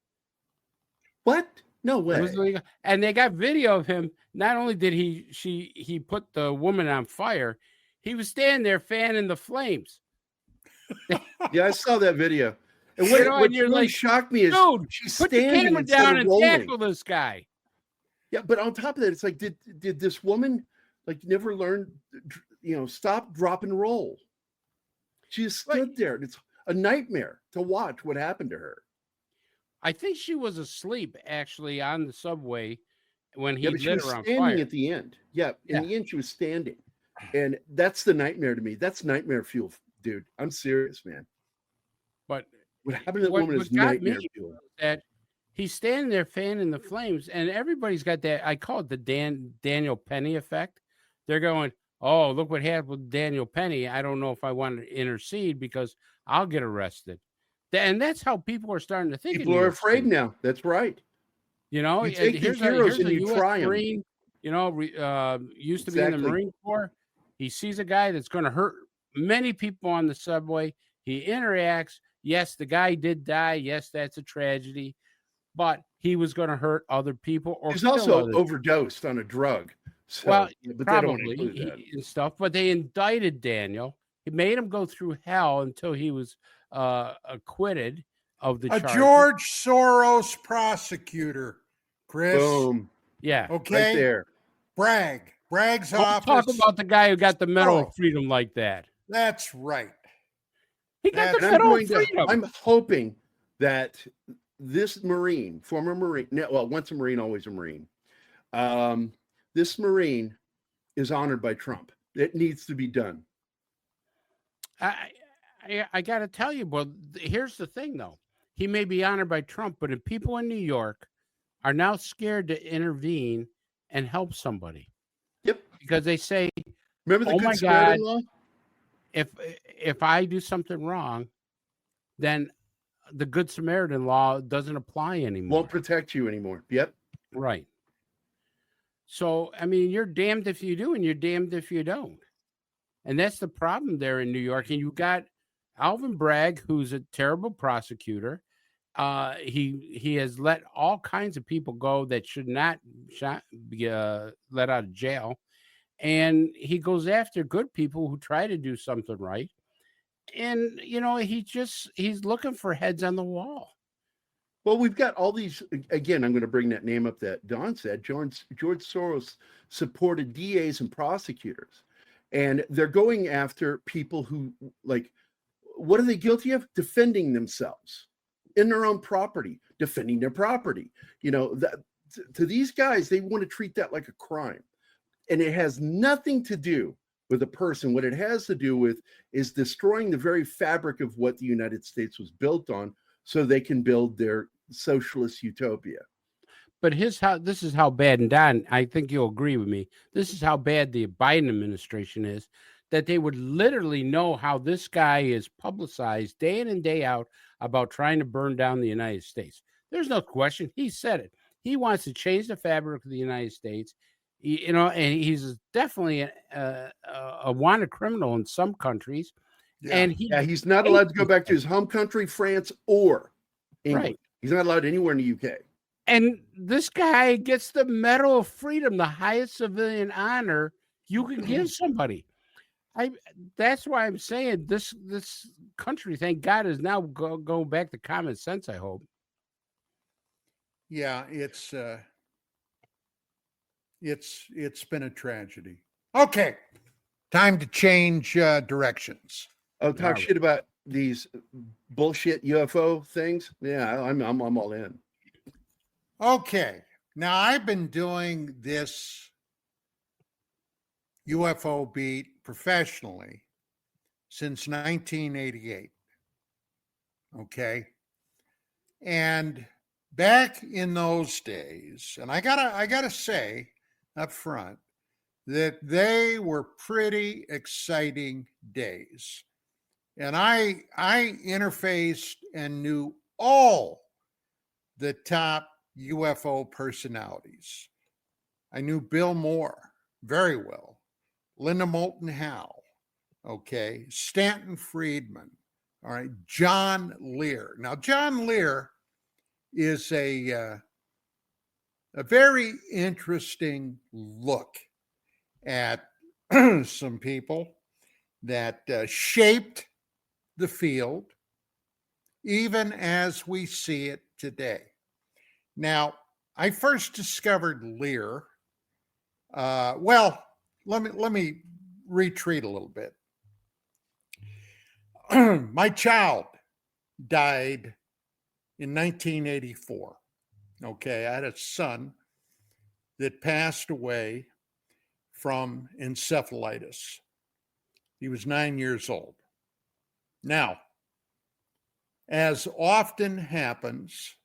What? No way. It was illegal. And they got video of him. Not only did he put the woman on fire, he was standing there fanning the flames. Yeah, I saw that video. And What what you're really like, should me is dude, she's put the standing camera instead down of and rolling. tackle this guy. Yeah, but on top of that, it's like, did this woman never learn, stop, drop, and roll? She just stood there. It's a nightmare to watch what happened to her. I think she was asleep actually on the subway when he But she lit was her on standing fire. at the end. Yeah, in the end, she was standing. And that's the nightmare to me. That's nightmare fuel, dude. I'm serious, man. But what happened to that woman is got nightmare me fuel. that he's standing there fanning the flames, and everybody's got that. I call it the Daniel Penny effect. They're going, "Oh, look what happened with Daniel Penny. I don't know if I want to intercede because I'll get arrested." And that's how people are starting to think. People are afraid now. That's right. You know, you take these heroes and you US try them. Marine, used to be in the Marine Corps. He sees a guy that's going to hurt many people on the subway. He interacts. Yes, the guy did die. Yes, that's a tragedy. But he was going to hurt other people. Or He's kill also others. overdosed on a drug. So, Well, but they don't probably include that. and stuff. But they indicted Daniel. It made him go through hell until he was acquitted of the A charge. George Soros prosecutor, Chris. Boom. Yeah. Okay. Right there. Bragg's Don't office. talk about the guy who got the Medal Oh. of Freedom like that. That's right. He got the And Medal of Freedom. I'm hoping that this Marine, former Marine, well, once a Marine, always a Marine. This Marine is honored by Trump. It needs to be done. I got to tell you, well, here's the thing, though. He may be honored by Trump, but if people in New York are now scared to intervene and help somebody. Yep. Because they say, remember the oh Good my Samaritan God, law? If I do something wrong, then the Good Samaritan law doesn't apply anymore. Won't protect you anymore. Yep. Right. So, I mean, you're damned if you do and you're damned if you don't. And that's the problem there in New York. And you got Alvin Bragg, who's a terrible prosecutor. He has let all kinds of people go that should not be let out of jail. And he goes after good people who try to do something right. And, you know, he's looking for heads on the wall. Well, we've got all these, again, I'm going to bring that name up that Don said. George Soros supported DAs and prosecutors. And they're going after people who, like, what are they guilty of? Defending themselves in their own property, defending their property. You know, to these guys, they want to treat that like a crime. And it has nothing to do with a person. What it has to do with is destroying the very fabric of what the United States was built on so they can build their socialist utopia. But this is how bad, and Don, I think you'll agree with me, this is how bad the Biden administration is, that they would literally know how this guy is publicized day in and day out about trying to burn down the United States. There's no question. He said it. He wants to change the fabric of the United States. You know, and he's definitely a wanted criminal in some countries. Yeah. And he's not allowed to go back to his home country, France, or England. Right. He's not allowed anywhere in the UK. And this guy gets the Medal of Freedom, the highest civilian honor you can give somebody. That's why I'm saying this country, thank God, is now going back to common sense, I hope. Yeah, it's been a tragedy. Okay, time to change directions. Oh, talk shit about these bullshit UFO things? Yeah, I'm all in. Okay, now I've been doing this UFO beat professionally since 1988. Okay, and back in those days, and I gotta say up front that they were pretty exciting days. And I interfaced and knew all the top UFO personalities. I knew Bill Moore very well, Linda Moulton Howe, okay, Stanton Friedman, all right, John Lear. Now, John Lear is a very interesting look at some people that shaped the field, even as we see it today. Now, I first discovered Lear. Well, let me retreat a little bit. My child died in 1984. Okay, I had a son that passed away from encephalitis. He was 9 years old. Now, as often happens,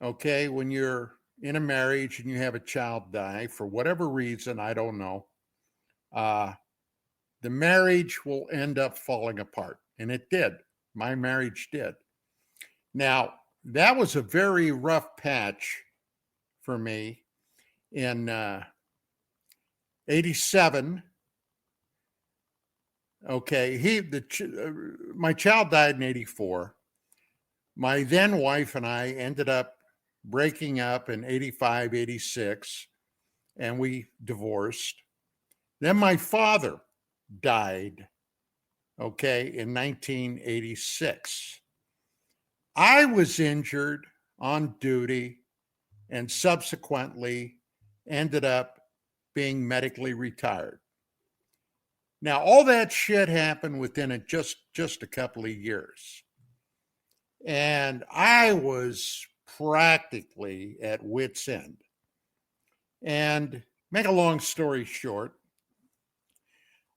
okay, when you're in a marriage and you have a child die, for whatever reason, I don't know, the marriage will end up falling apart. And it did. My marriage did. Now, that was a very rough patch for me in 87. Okay, my child died in 84. My then wife and I ended up breaking up in 85, 86, and we divorced. Then my father died, okay, in 1986. I was injured on duty and subsequently ended up being medically retired. Now, all that shit happened within just a couple of years. And I was practically at wit's end. And make a long story short,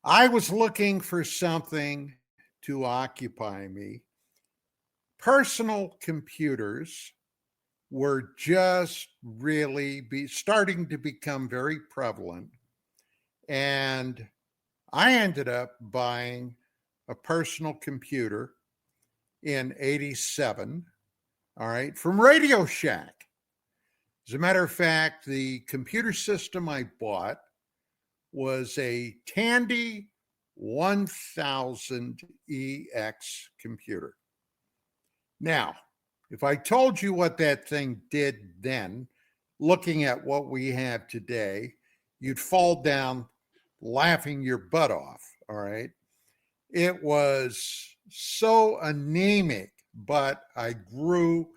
I was looking for something to occupy me. Personal computers were just really starting to become very prevalent. And I ended up buying a personal computer in 87, all right, from Radio Shack. As a matter of fact, the computer system I bought was a Tandy 1000EX computer. Now, if I told you what that thing did then, looking at what we have today, you'd fall down laughing your butt off, all right? It was so anemic, but I grew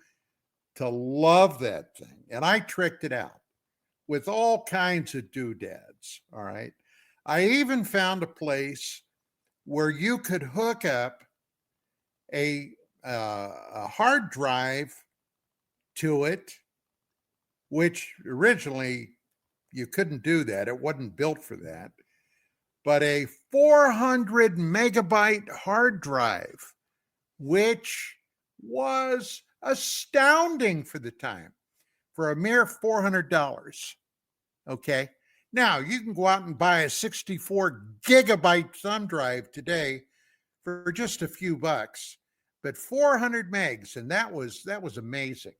to love that thing. And I tricked it out with all kinds of doodads, all right? I even found a place where you could hook up a hard drive to it, which originally you couldn't do that. It wasn't built for that. But a 400 megabyte hard drive, which was astounding for the time, for a mere $400. Okay. Now you can go out and buy a 64 gigabyte thumb drive today for just a few bucks, but 400 megs, and that was amazing.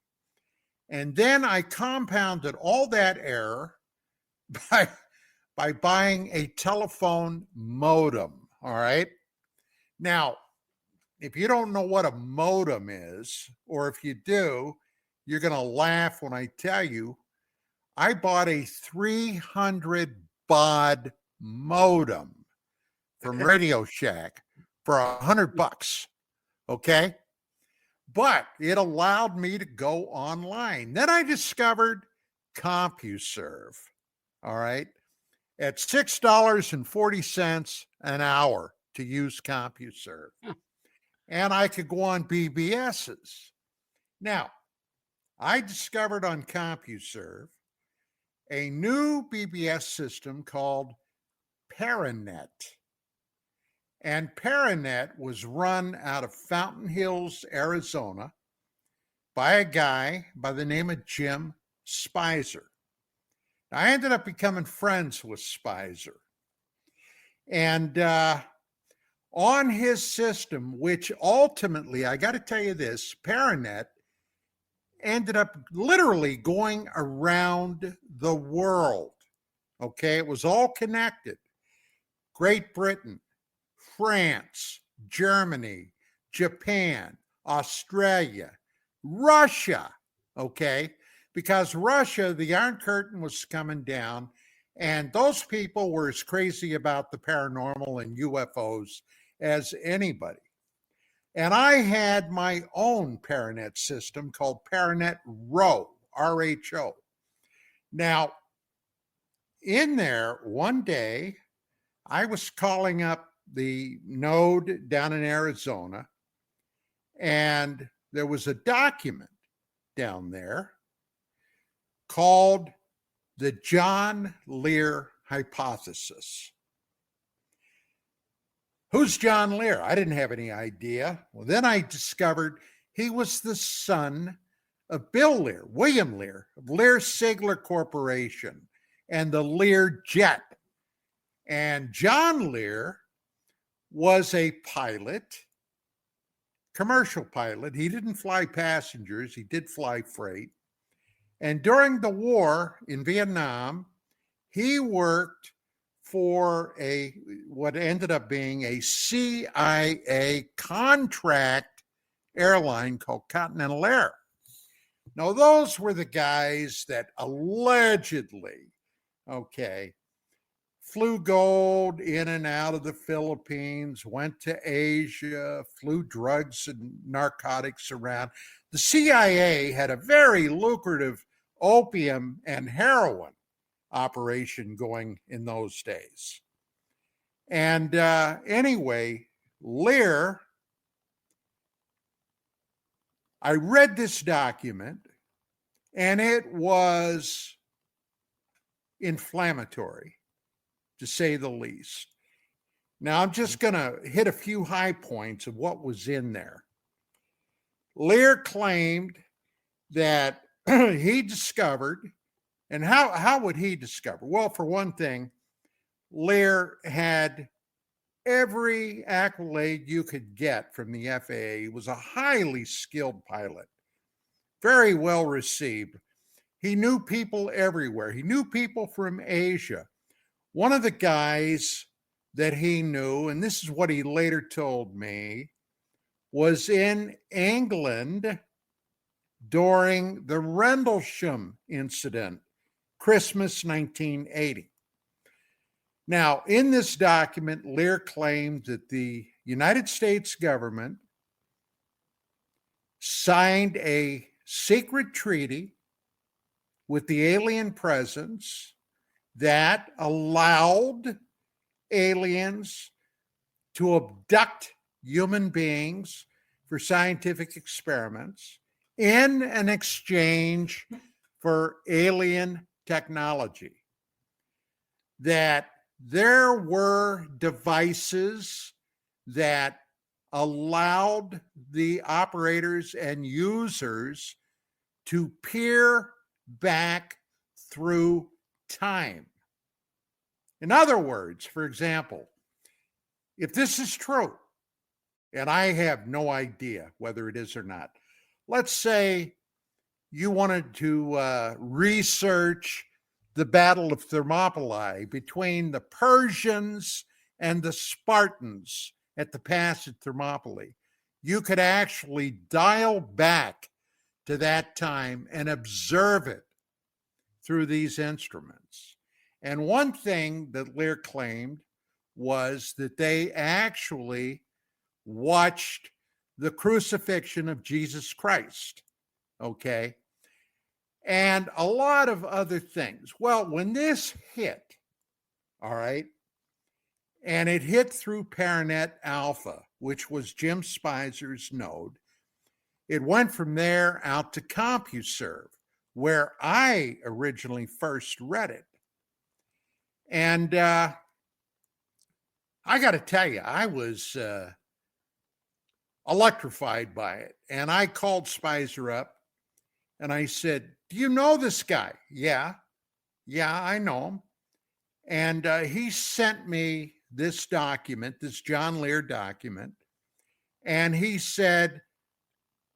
And then I compounded all that error by buying a telephone modem. All right. Now, if you don't know what a modem is, or if you do, you're going to laugh when I tell you, I bought a 300 baud modem from Radio Shack for $100. Okay. But it allowed me to go online. Then I discovered CompuServe. All right. At $6.40 an hour to use CompuServe. And I could go on BBSs. Now, I discovered on CompuServe a new BBS system called Paranet. And Paranet was run out of Fountain Hills, Arizona by a guy by the name of Jim Spicer. I ended up becoming friends with Spicer. And on his system, which ultimately, I got to tell you this, Paranet ended up literally going around the world. Okay, it was all connected. Great Britain, France, Germany, Japan, Australia, Russia, okay? Because Russia, the Iron Curtain was coming down, and those people were as crazy about the paranormal and UFOs as anybody. And I had my own Paranet system called Paranet Rho, R-H-O. Now, in there, one day, I was calling up the node down in Arizona, and there was a document down there called the John Lear hypothesis. Who's John Lear? I didn't have any idea. Well, then I discovered he was the son of Bill Lear, William Lear, of Lear Sigler Corporation and the Lear Jet. And John Lear was a pilot, commercial pilot. He didn't fly passengers, he did fly freight. And during the war in Vietnam, he worked for what ended up being a CIA contract airline called Continental Air. Now, those were the guys that allegedly, flew gold in and out of the Philippines, went to Asia, flew drugs and narcotics around. The CIA had a very lucrative opium and heroin operation going in those days. And anyway, Lear I read this document, and it was inflammatory, to say the least. Now, I'm just going to hit a few high points of what was in there. Lear claimed that he discovered, and how would he discover? Well, for one thing, Lear had every accolade you could get from the FAA. He was a highly skilled pilot, very well received. He knew people everywhere. He knew people from Asia. One of the guys that he knew, and this is what he later told me, was in England during the Rendlesham incident, Christmas 1980. Now, in this document, Lear claimed that the United States government signed a secret treaty with the alien presence that allowed aliens to abduct human beings for scientific experiments in an exchange for alien technology. That there were devices that allowed the operators and users to peer back through time. In other words, for example, if this is true, and I have no idea whether it is or not, let's say you wanted to research the Battle of Thermopylae between the Persians and the Spartans at the pass at Thermopylae. You could actually dial back to that time and observe it through these instruments. And one thing that Lear claimed was that they actually watched the crucifixion of Jesus Christ, okay? And a lot of other things. Well, when this hit, all right, and it hit through Paranet Alpha, which was Jim Spizer's node, it went from there out to CompuServe, where I originally first read it. And I got to tell you, I was electrified by it. And I called Spicer up and I said, "Do you know this guy?" Yeah, I know him. And he sent me this document, this John Lear document. And he said,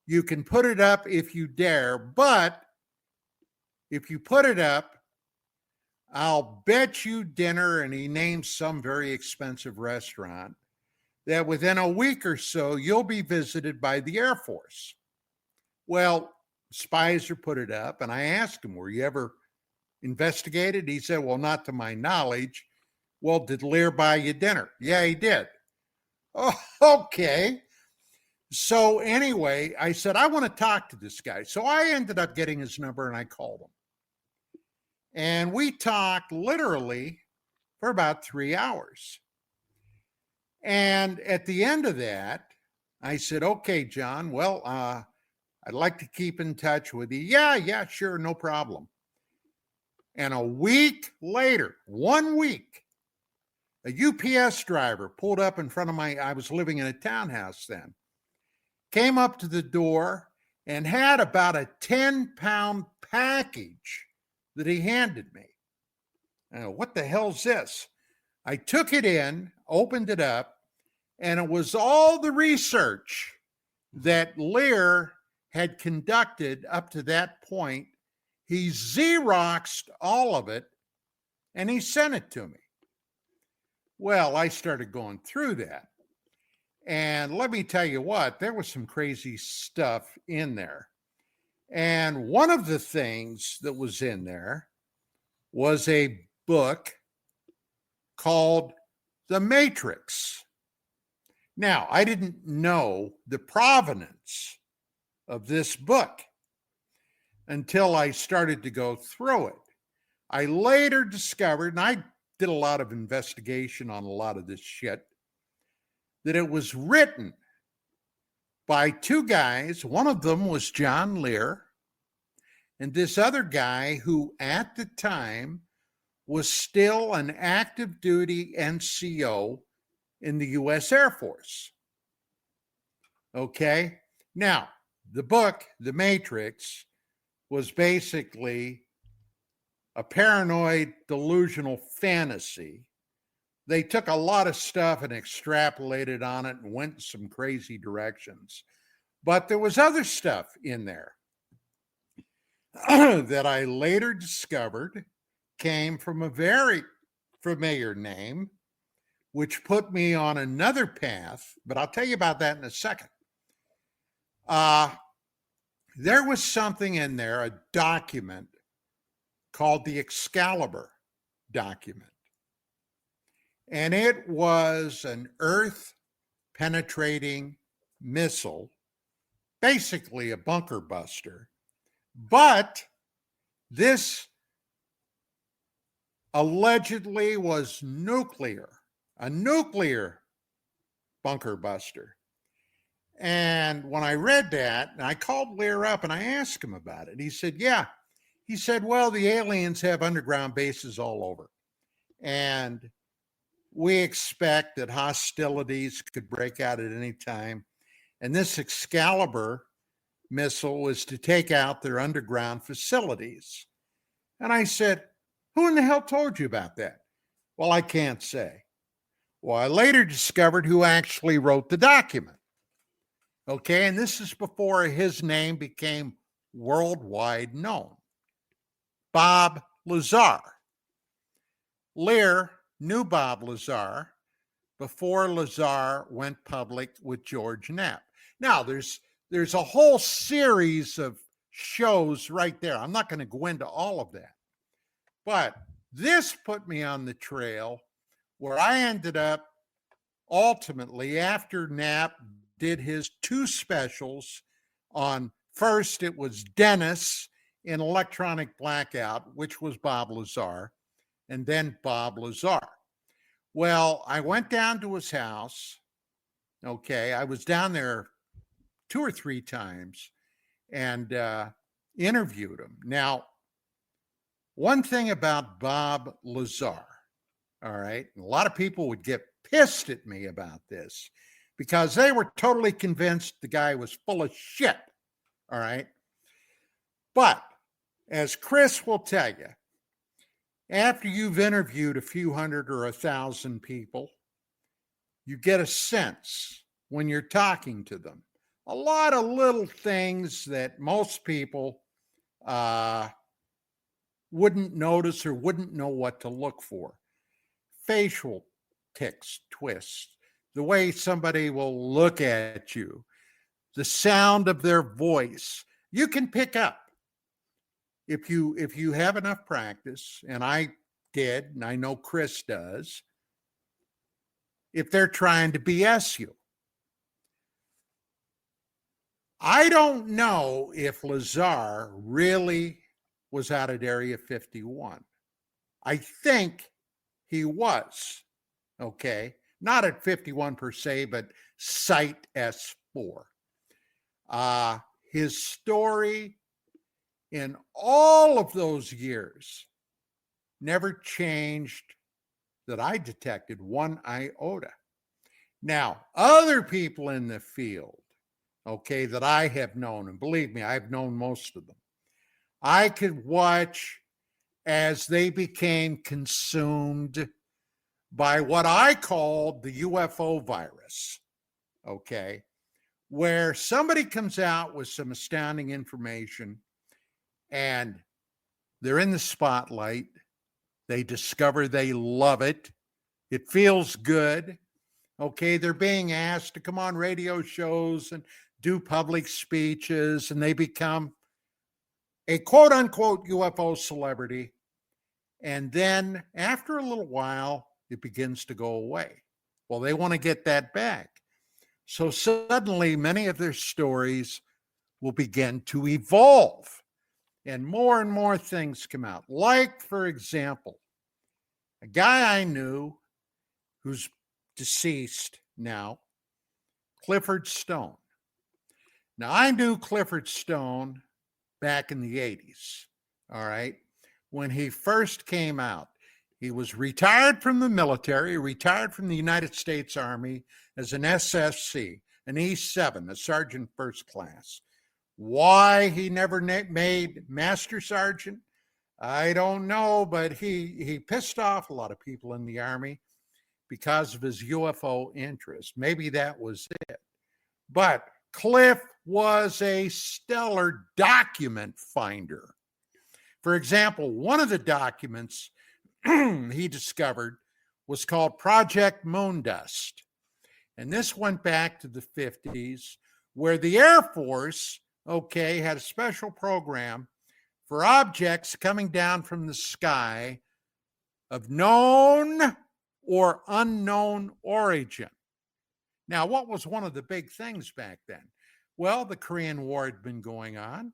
"You can put it up if you dare, but if you put it up, I'll bet you dinner," and he named some very expensive restaurant, "that within a week or so, you'll be visited by the Air Force." Well, Spicer put it up, and I asked him, "Were you ever investigated?" He said, "Well, not to my knowledge." "Well, did Lear buy you dinner?" "Yeah, he did." "Oh, okay." So anyway, I said, "I want to talk to this guy." So I ended up getting his number and I called him. And we talked literally for about 3 hours. And at the end of that, I said, "Okay, John, well, I'd like to keep in touch with you." Yeah, sure, no problem. And a week later, 1 week, a UPS driver pulled up in front of I was living in a townhouse then, came up to the door and had about a 10-pound package that he handed me. I go, "What the hell's this?" I took it in, opened it up, and it was all the research that Lear had conducted up to that point. He Xeroxed all of it, and he sent it to me. Well, I started going through that. And let me tell you what, there was some crazy stuff in there. And one of the things that was in there was a book called The Matrix. Now, I didn't know the provenance of this book until I started to go through it. I later discovered, and I did a lot of investigation on a lot of this shit, that it was written by two guys. One of them was John Lear, and this other guy who at the time was still an active duty NCO in the U.S. Air Force. Okay? Now, the book, The Matrix, was basically a paranoid, delusional fantasy. They took a lot of stuff and extrapolated on it and went some crazy directions. But there was other stuff in there that I later discovered came from a very familiar name, which put me on another path, but I'll tell you about that in a second. There was something in there, a document called the Excalibur document. And it was an Earth-penetrating missile, basically a bunker buster. But this allegedly was nuclear, a nuclear bunker buster. And when I read that, and I called Lear up and I asked him about it. He said, yeah. He said, well, the aliens have underground bases all over. And we expect that hostilities could break out at any time. And this Excalibur missile was to take out their underground facilities. And I said, who in the hell told you about that? Well, I can't say. Well, I later discovered who actually wrote the document. Okay, and this is before his name became worldwide known. Bob Lazar. Lear knew Bob Lazar before Lazar went public with George Knapp. Now, there's a whole series of shows right there. I'm not going to go into all of that. But this put me on the trail where I ended up ultimately, after Knapp did his two specials on, first it was Dennis in Electronic Blackout, which was Bob Lazar, and then Bob Lazar. Well, I went down to his house. Okay, I was down there 2 or 3 times and interviewed him. Now, one thing about Bob Lazar, all right, and a lot of people would get pissed at me about this because they were totally convinced the guy was full of shit, all right? But as Chris will tell you, after you've interviewed a few hundred or 1,000 people, you get a sense when you're talking to them. A lot of little things that most people wouldn't notice or wouldn't know what to look for. Facial tics, twists, the way somebody will look at you, the sound of their voice. You can pick up if you have enough practice, and I did, and I know Chris does, if they're trying to BS you. I don't know if Lazar really was out at Area 51. I think he was, okay? Not at 51 per se, but Site S4. His story in all of those years never changed that I detected one iota. Now, other people in the field, okay, that I have known, and believe me, I've known most of them, I could watch as they became consumed by what I called the UFO virus, okay, where somebody comes out with some astounding information and they're in the spotlight. They discover they love it. It feels good. Okay, they're being asked to come on radio shows and do public speeches, and they become a quote unquote UFO celebrity. And then after a little while, it begins to go away. Well, they want to get that back. So suddenly, many of their stories will begin to evolve, and more things come out. Like, for example, a guy I knew who's deceased now, Clifford Stone. Now, I knew Clifford Stone back in the 80s, all right, when he first came out. He was retired from the military, retired from the United States Army as an SFC, an E7, a sergeant first class. Why he never made master sergeant, I don't know, but he pissed off a lot of people in the Army because of his UFO interest. Maybe that was it. But Cliff was a stellar document finder. For example, one of the documents he discovered was called Project Moondust. And this went back to the 50s, where the Air Force, had a special program for objects coming down from the sky of known or unknown origin. Now, what was one of the big things back then? Well, the Korean War had been going on,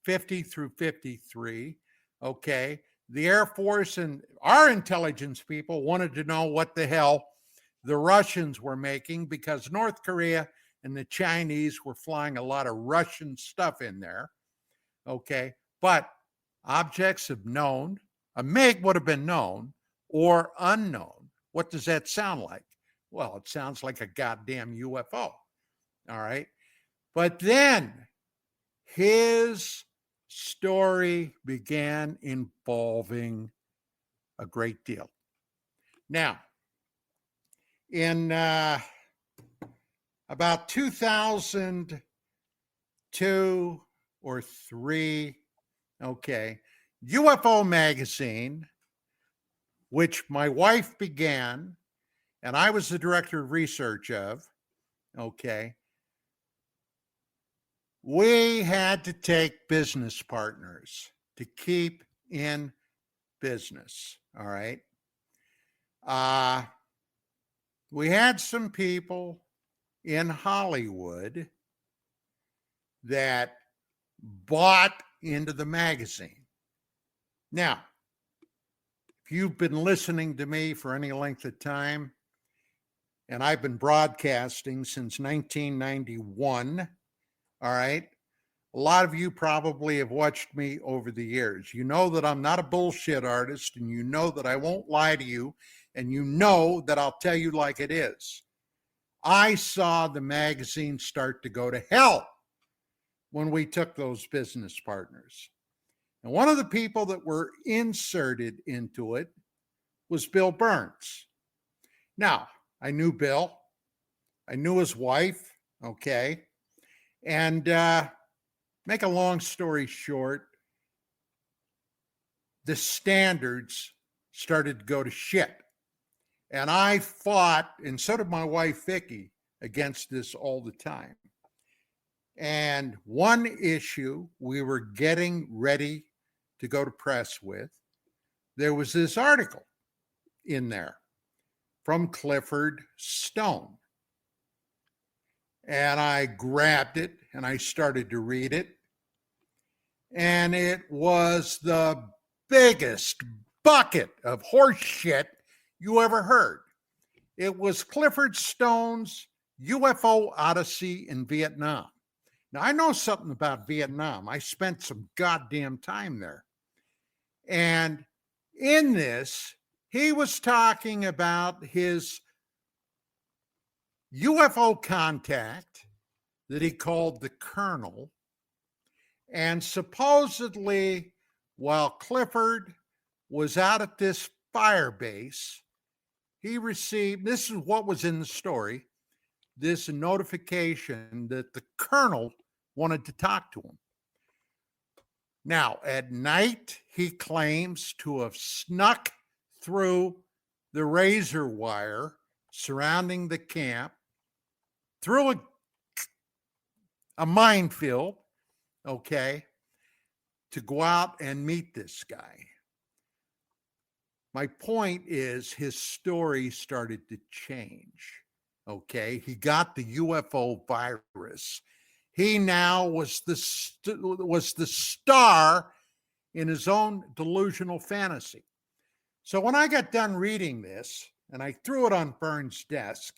50 through 53, The Air Force and our intelligence people wanted to know what the hell the Russians were making, because North Korea and the Chinese were flying a lot of Russian stuff in there. But objects of known, a MiG would have been known or unknown. What does that sound like? Well, it sounds like a goddamn UFO. All right. But then his story began involving a great deal. Now, in about 2002 or 3, UFO Magazine, which my wife began and I was the director of research of, we had to take business partners to keep in business. All right. We had some people in Hollywood that bought into the magazine. Now, if you've been listening to me for any length of time, and I've been broadcasting since 1991, all right, a lot of you probably have watched me over the years. You know that I'm not a bullshit artist, and you know that I won't lie to you, and you know that I'll tell you like it is. I saw the magazine start to go to hell when we took those business partners. And one of the people that were inserted into it was Bill Burns. Now, I knew Bill. I knew his wife, And make a long story short, the standards started to go to shit. And I fought, and so did my wife, Vicki, against this all the time. And one issue we were getting ready to go to press with, there was this article in there from Clifford Stone. And I grabbed it and I started to read it. And it was the biggest bucket of horse shit you ever heard. It was Clifford Stone's UFO Odyssey in Vietnam. Now, I know something about Vietnam. I spent some goddamn time there. And in this, he was talking about his UFO contact that he called the Colonel. And supposedly, while Clifford was out at this fire base, he received, this is what was in the story, this notification that the Colonel wanted to talk to him. Now, at night, he claims to have snuck through the razor wire surrounding the camp, through a minefield, to go out and meet this guy. My point is his story started to change, He got the UFO virus. He now was the star in his own delusional fantasy. So when I got done reading this, and I threw it on Burns' desk.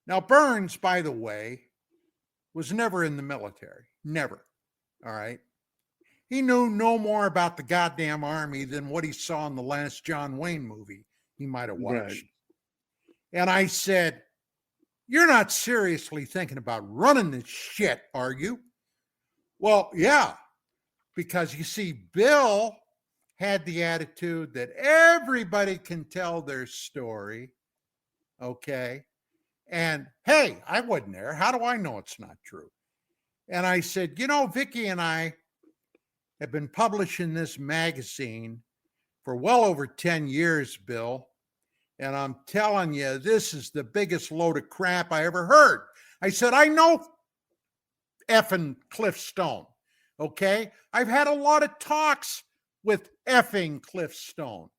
Now, Burns, by the way, was never in the military. Never. All right. He knew no more about the goddamn army than what he saw in the last John Wayne movie he might have watched. Right. And I said, "You're not seriously thinking about running this shit, are you?" "Well, yeah, because you see, Bill had the attitude that everybody can tell their story, okay? And hey, I wasn't there. How do I know it's not true?" And I said, "Vicki and I have been publishing this magazine for well over 10 years, Bill. And I'm telling you, this is the biggest load of crap I ever heard." I said, "I know effing Cliff Stone, okay? I've had a lot of talks with effing Cliff Stone.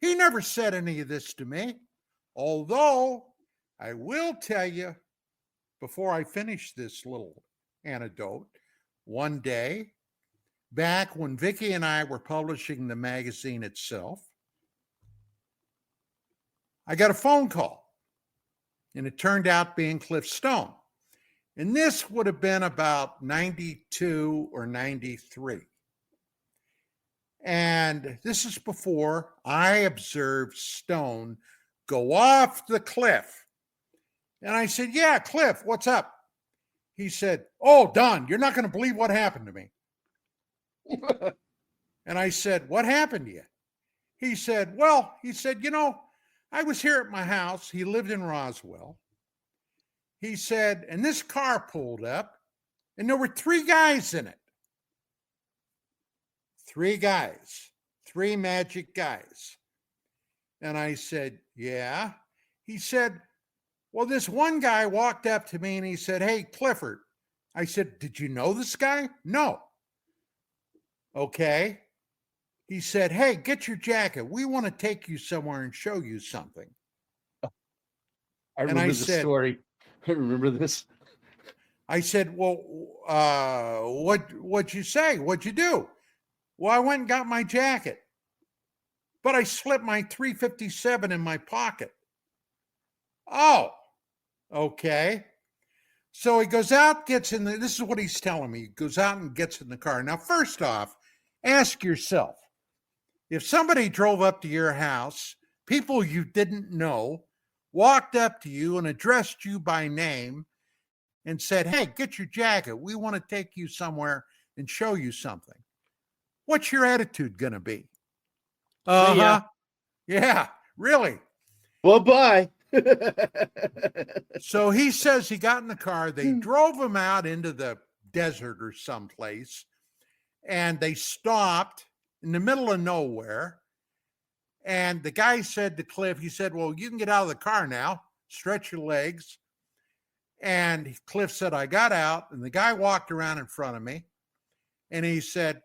He never said any of this to me. Although I will tell you, before I finish this little anecdote, one day, back when Vicki and I were publishing the magazine itself, I got a phone call, and it turned out being Cliff Stone. And this would have been about 92 or 93. And this is before I observed Stone go off the cliff. And I said, "Yeah, Cliff, what's up?" He said, "Oh, Don, you're not going to believe what happened to me." And I said, "What happened to you?" He said, "I was here at my house." He lived in Roswell. He said, "And this car pulled up, and there were 3 guys in it. 3 guys, 3 magic guys." And I said, "Yeah." He said, "Well, this one guy walked up to me and he said, 'Hey, Clifford.'" I said, "Did you know this guy?" "No." "Okay." He said, "Hey, get your jacket. We want to take you somewhere and show you something." I remember the story. I remember this. I said, "Well, what'd you say? What'd you do?" "Well, I went and got my jacket, but I slipped my 357 in my pocket." "Oh, okay." So he goes out, this is what he's telling me. He goes out and gets in the car. Now, first off, ask yourself, if somebody drove up to your house, people you didn't know, walked up to you and addressed you by name and said, "Hey, get your jacket. We want to take you somewhere and show you something," what's your attitude going to be? Yeah, really. Well, bye. So he says he got in the car. They drove him out into the desert or someplace, and they stopped in the middle of nowhere. And the guy said to Cliff, he said, "Well, you can get out of the car now. Stretch your legs." And Cliff said, "I got out," and the guy walked around in front of me, and he said,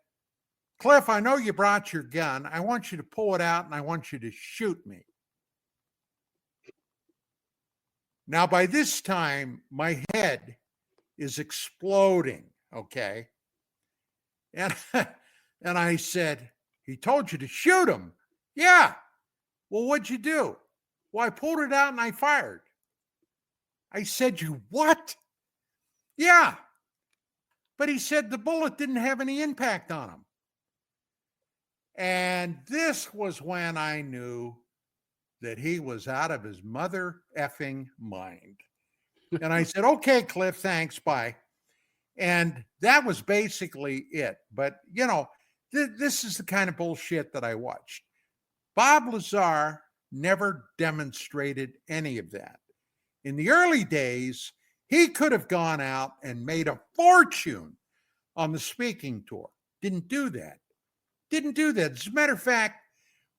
"Cliff, I know you brought your gun. I want you to pull it out, and I want you to shoot me." Now, by this time, my head is exploding, okay? And, and I said, "He told you to shoot him." "Yeah." "Well, what'd you do?" "Well, I pulled it out and I fired." I said, "You what?" "Yeah." But he said the bullet didn't have any impact on him. And this was when I knew that he was out of his mother effing mind. And I said, "Okay, Cliff, thanks, bye." And that was basically it. But, this is the kind of bullshit that I watched. Bob Lazar never demonstrated any of that. In the early days, he could have gone out and made a fortune on the speaking tour. Didn't do that. As a matter of fact,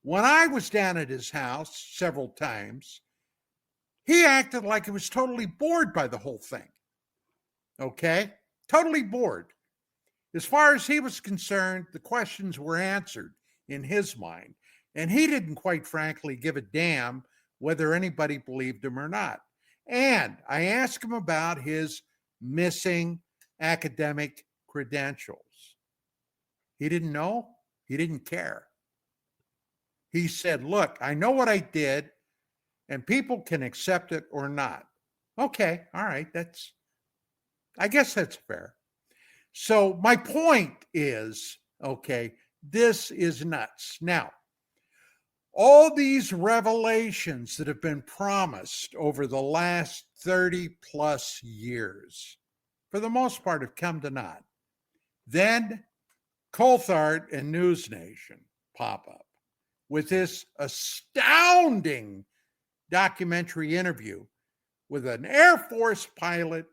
when I was down at his house several times, he acted like he was totally bored by the whole thing. Okay? Totally bored. As far as he was concerned, the questions were answered in his mind. And he didn't, quite frankly, give a damn whether anybody believed him or not. And I asked him about his missing academic credentials. He didn't know. He didn't care. He said, "Look, I know what I did, and people can accept it or not." Okay, all right, that's I guess that's fair. So my point is, okay, this is nuts. Now, all these revelations that have been promised over the last 30 plus years, for the most part, have come to naught. Then Coulthard and NewsNation pop up with this astounding documentary interview with an Air Force pilot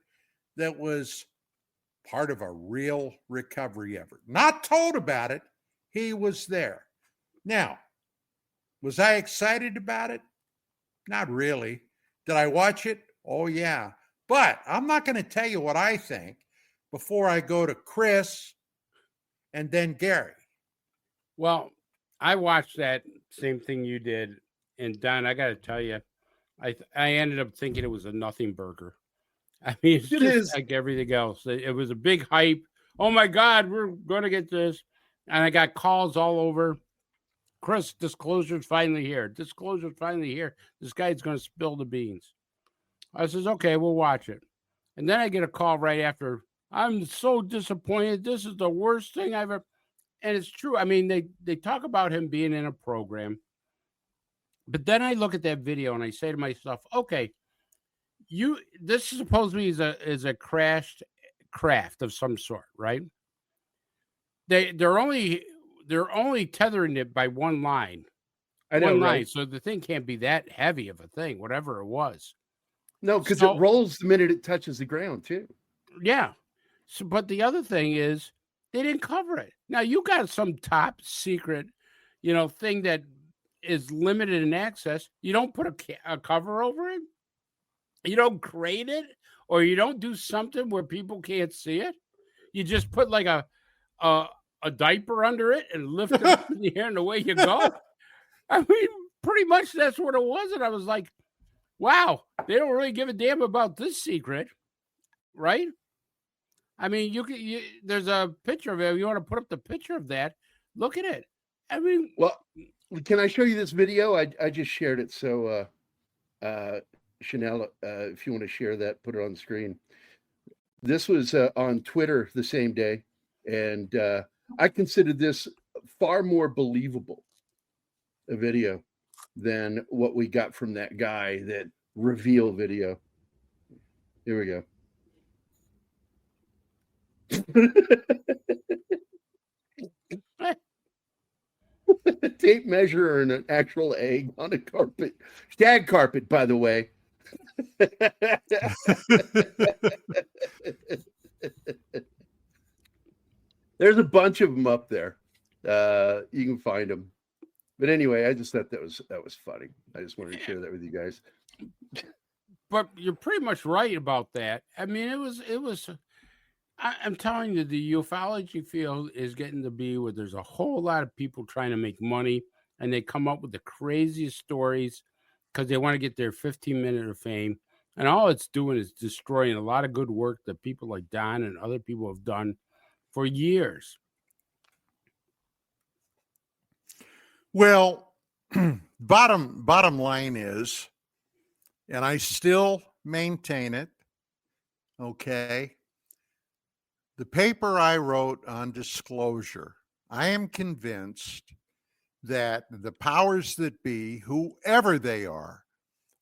that was part of a real recovery effort. Not told about it, he was there. Now, was I excited about it? Not really. Did I watch it? Oh, yeah. But I'm not going to tell you what I think before I go to Chris and then Gerry. Well, I watched that same thing you did. And Don, I got to tell you, I ended up thinking it was a nothing burger. I mean, it's just like everything else. It was a big hype. Oh, my God, we're going to get this. And I got calls all over. Chris, disclosure's finally here. Disclosure's finally here. This guy's going to spill the beans. I says, okay, we'll watch it. And then I get a call right after. I'm so disappointed. This is the worst thing I've ever. And it's true. I mean, they talk about him being in a program. But then I look at that video and I say to myself, okay, this is supposedly is a crashed craft of some sort, right? They're only tethering it by one line. I know, one line. right? So the thing can't be that heavy of a thing, whatever it was. No, because it rolls the minute it touches the ground, too. Yeah. So, but the other thing is they didn't cover it. Now you got some top secret, thing that is limited in access. You don't put a cover over it. You don't grade it, or you don't do something where people can't see it. You just put like a diaper under it and lift it up in the air, and away you go. I mean, pretty much that's what it was. And I was like, wow, they don't really give a damn about this secret, right? I mean, there's a picture of it. If you want to put up the picture of that, look at it. I mean, well, can I show you this video? I just shared it. So, Chanel, if you want to share that, put it on the screen. This was on Twitter the same day. And I considered this far more believable a video than what we got from that guy, that reveal video. Here we go. A tape measure and an actual egg on a carpet. Stag carpet, by the way. There's a bunch of them up there. You can find them. But anyway, I just thought that was funny. I just wanted to share that with you guys. But you're pretty much right about that. I mean, it was. I'm telling you, the ufology field is getting to be where there's a whole lot of people trying to make money, and they come up with the craziest stories because they want to get their 15-minute of fame. And all it's doing is destroying a lot of good work that people like Don and other people have done for years. Well, bottom line is, and I still maintain it, okay, the paper I wrote on disclosure, I am convinced that the powers that be, whoever they are,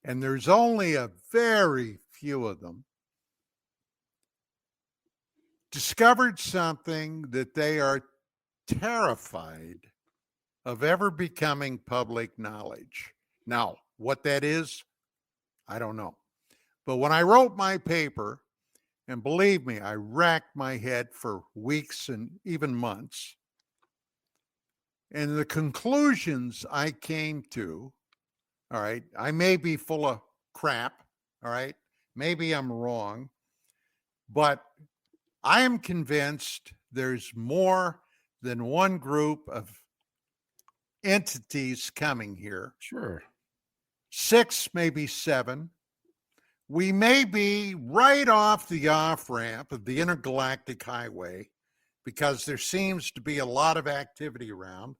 and there's only a very few of them, discovered something that they are terrified of ever becoming public knowledge. Now, what that is, I don't know. But when I wrote my paper, and believe me, I racked my head for weeks and even months, and the conclusions I came to, all right, I may be full of crap, all right, maybe I'm wrong, but I am convinced there's more than one group of entities coming here. Sure. 6, maybe 7. We may be right off the off-ramp of the intergalactic highway because there seems to be a lot of activity around.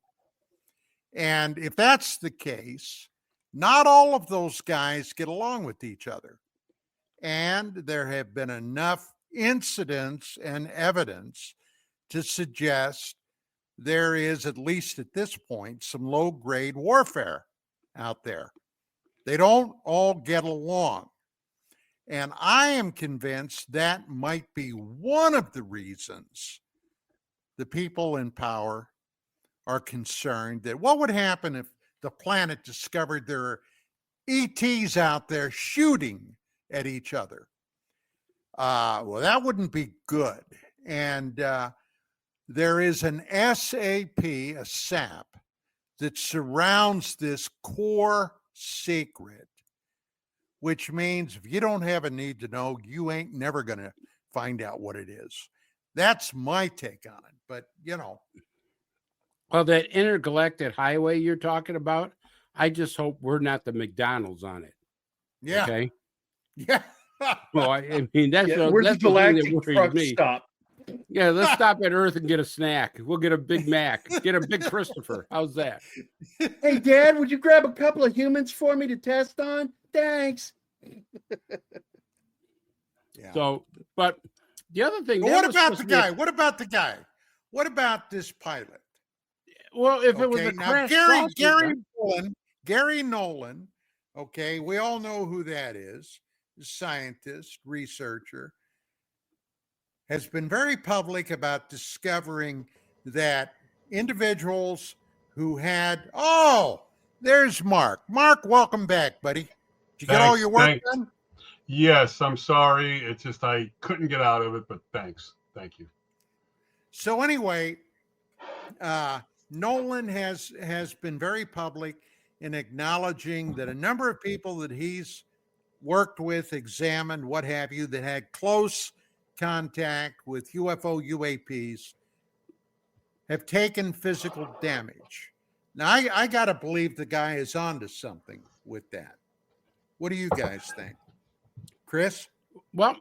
And if that's the case, not all of those guys get along with each other. And there have been enough incidents and evidence to suggest there is, at least at this point, some low-grade warfare out there. They don't all get along. And I am convinced that might be one of the reasons the people in power are concerned that what would happen if the planet discovered there are ETs out there shooting at each other? Well, that wouldn't be good. And there is an SAP, a SAP, that surrounds this core secret, which means if you don't have a need to know, you ain't never going to find out what it is. That's my take on it. But, you know. Well, that intergalactic highway you're talking about, I just hope we're not the McDonald's on it. Yeah. Okay. Yeah. Well, I mean, that's where's that's the galactic truck me. stop? Yeah, let's stop at Earth and get a snack. We'll get a Big Mac. Get a Big Christopher. How's that? Hey, Dad, would you grab a couple of humans for me to test on? Thanks. Yeah. So, but the other thing. But what about the guy? What about the guy? What about this pilot? Well, if it was a now crash, Gary Nolan. Okay, we all know who that is. Scientist, researcher, has been very public about discovering that individuals who had, there's Mark. Mark, welcome back, buddy. Did you get all your work done? Yes, I'm sorry. It's just I couldn't get out of it, but thanks. Thank you. So anyway, Nolan has been very public in acknowledging that a number of people that he's worked with, examined, what have you, that had close contact with UFO UAPs have taken physical damage. Now, I got to believe the guy is onto something with that. What do you guys think? Chris? Well,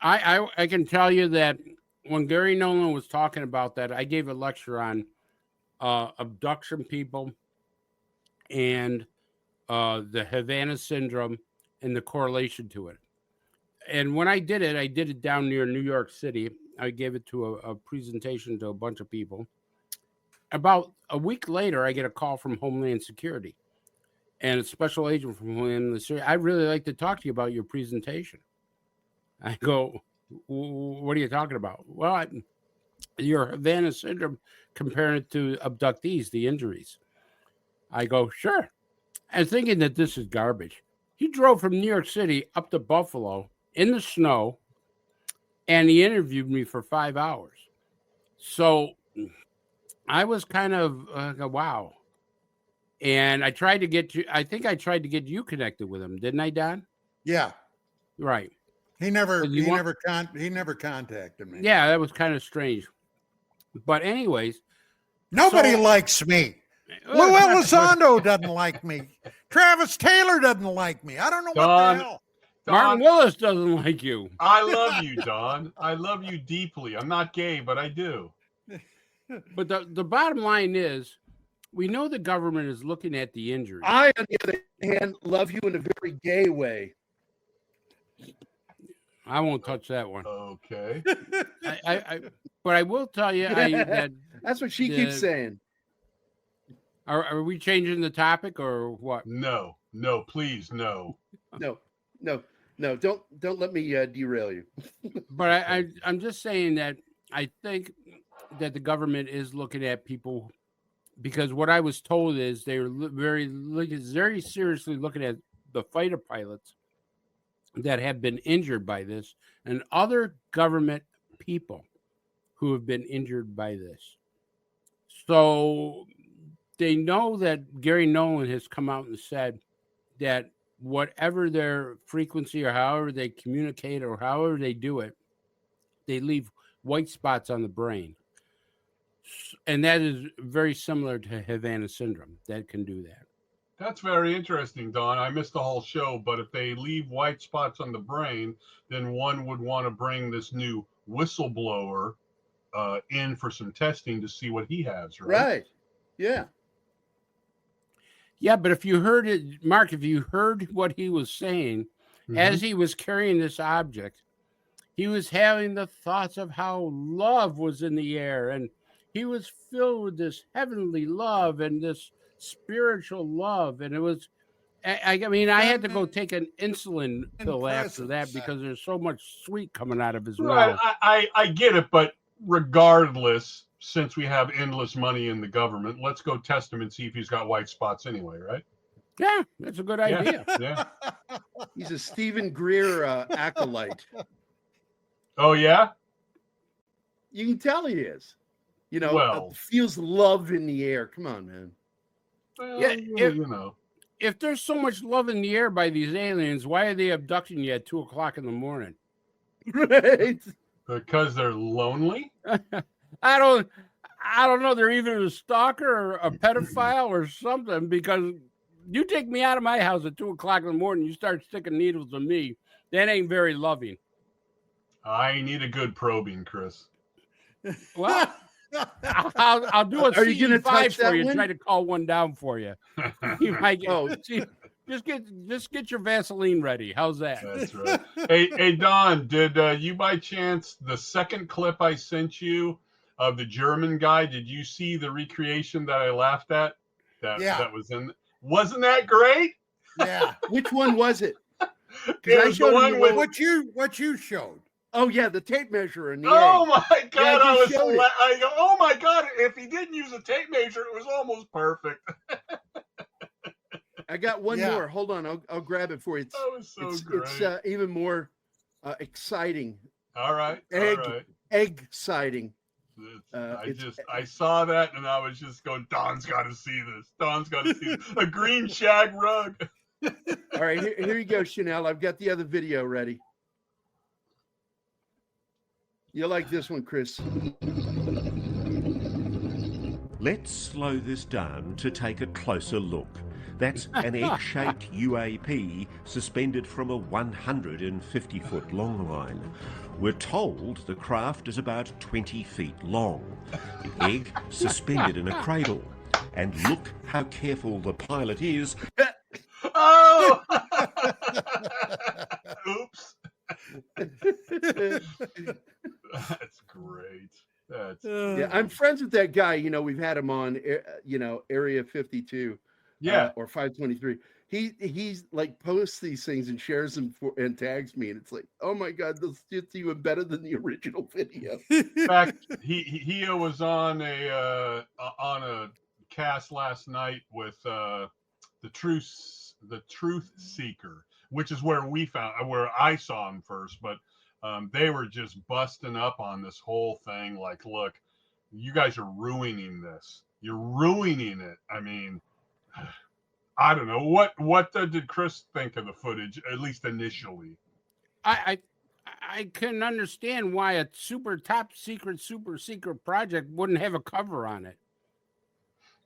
I can tell you that when Gary Nolan was talking about that, I gave a lecture on abduction people and the Havana syndrome and the correlation to it. And when I did it down near New York City. I gave it to a presentation to a bunch of people. About a week later, I get a call from Homeland Security and a special agent from Homeland Security. I'd really like to talk to you about your presentation. I go, what are you talking about? Well, your Havana syndrome, comparing it to abductees, the injuries. I go, sure. I'm thinking that this is garbage. He drove from New York City up to Buffalo in the snow, and he interviewed me for 5 hours. So I was kind of wow. And I tried to get you. I think I tried to get you connected with him, didn't I, Don? Yeah. Right. He never contacted me. Yeah, that was kind of strange. But anyways, nobody likes me. Lou Elizondo doesn't like me. Travis Taylor doesn't like me. I don't know what the hell. Martin Willis doesn't like you. I love you, Don. I love you deeply. I'm not gay, but I do. But the bottom line is, we know the government is looking at the injury. I, on the other hand, love you in a very gay way. I won't touch that one. Okay. But I will tell you that that's what she keeps saying. Are we changing the topic or what? No, please, no. No. Don't let me derail you. But I'm just saying that I think that the government is looking at people, because what I was told is they're very seriously looking at the fighter pilots that have been injured by this and other government people who have been injured by this. So they know that Gary Nolan has come out and said that whatever their frequency or however they communicate or however they do it, they leave white spots on the brain. And that is very similar to Havana syndrome. That can do that. That's very interesting, Don. I missed the whole show, but if they leave white spots on the brain, then one would want to bring this new whistleblower in for some testing to see what he has, right? Right. Yeah. Yeah, but if you heard it, Mark, if you heard what he was saying as he was carrying this object, he was having the thoughts of how love was in the air, and he was filled with this heavenly love and this spiritual love. And it was, I mean, I had to go take an insulin pill after that because there's so much sweet coming out of his mouth. I get it, but regardless, since we have endless money in the government, let's go test him and see if he's got white spots anyway, right? Yeah, that's a good idea. Yeah. He's a Stephen Greer acolyte. Oh, yeah? You can tell he is. You know, Well, feels love in the air. Come on, man. Well, Yeah, you know. If there's so much love in the air by these aliens, why are they abducting you at 2:00 in the morning? Right. Because they're lonely? I don't know. They're either a stalker or a pedophile or something, because you take me out of my house at 2:00 in the morning, you start sticking needles in me. That ain't very loving. I need a good probing, Chris. Well, I'll do a Are you gonna CE5 touch for that you. one? Try to call one down for you. You might get, just get your Vaseline ready. How's that? That's right. Hey, Don, did you by chance, the second clip I sent you of the German guy, did you see the recreation that I laughed at? That was in. Wasn't that great? Yeah. Which one was it? It was the one with what you showed. Oh yeah, the tape measure in the Oh egg. my God! Yeah, I go, oh my God! If he didn't use a tape measure, it was almost perfect. I got one more. Hold on, I'll grab it for you. That was so great. It's even more exciting. All right. Egg sighting. I saw that and I was just going, Don's got to see this. Don's got to see this. A green shag rug. All right, here you go, Chanel. I've got the other video ready. You'll like this one, Chris. Let's slow this down to take a closer look. That's an egg-shaped UAP suspended from a 150-foot long line. We're told the craft is about 20 feet long. The egg suspended in a cradle. And look how careful the pilot is. Oh! Oops. That's great. Yeah, I'm friends with that guy. You know, we've had him on, Area 52. Or 523. He's like posts these things and shares them and tags me, and it's like, oh my God, this shit's even better than the original video. In fact, he was on a cast last night with the Truth Seeker, which is where I saw him first, but they were just busting up on this whole thing. Like, look, you guys are ruining this. You're ruining it. I mean, I don't know what did Chris think of the footage, at least initially. I can understand why a super secret project wouldn't have a cover on it.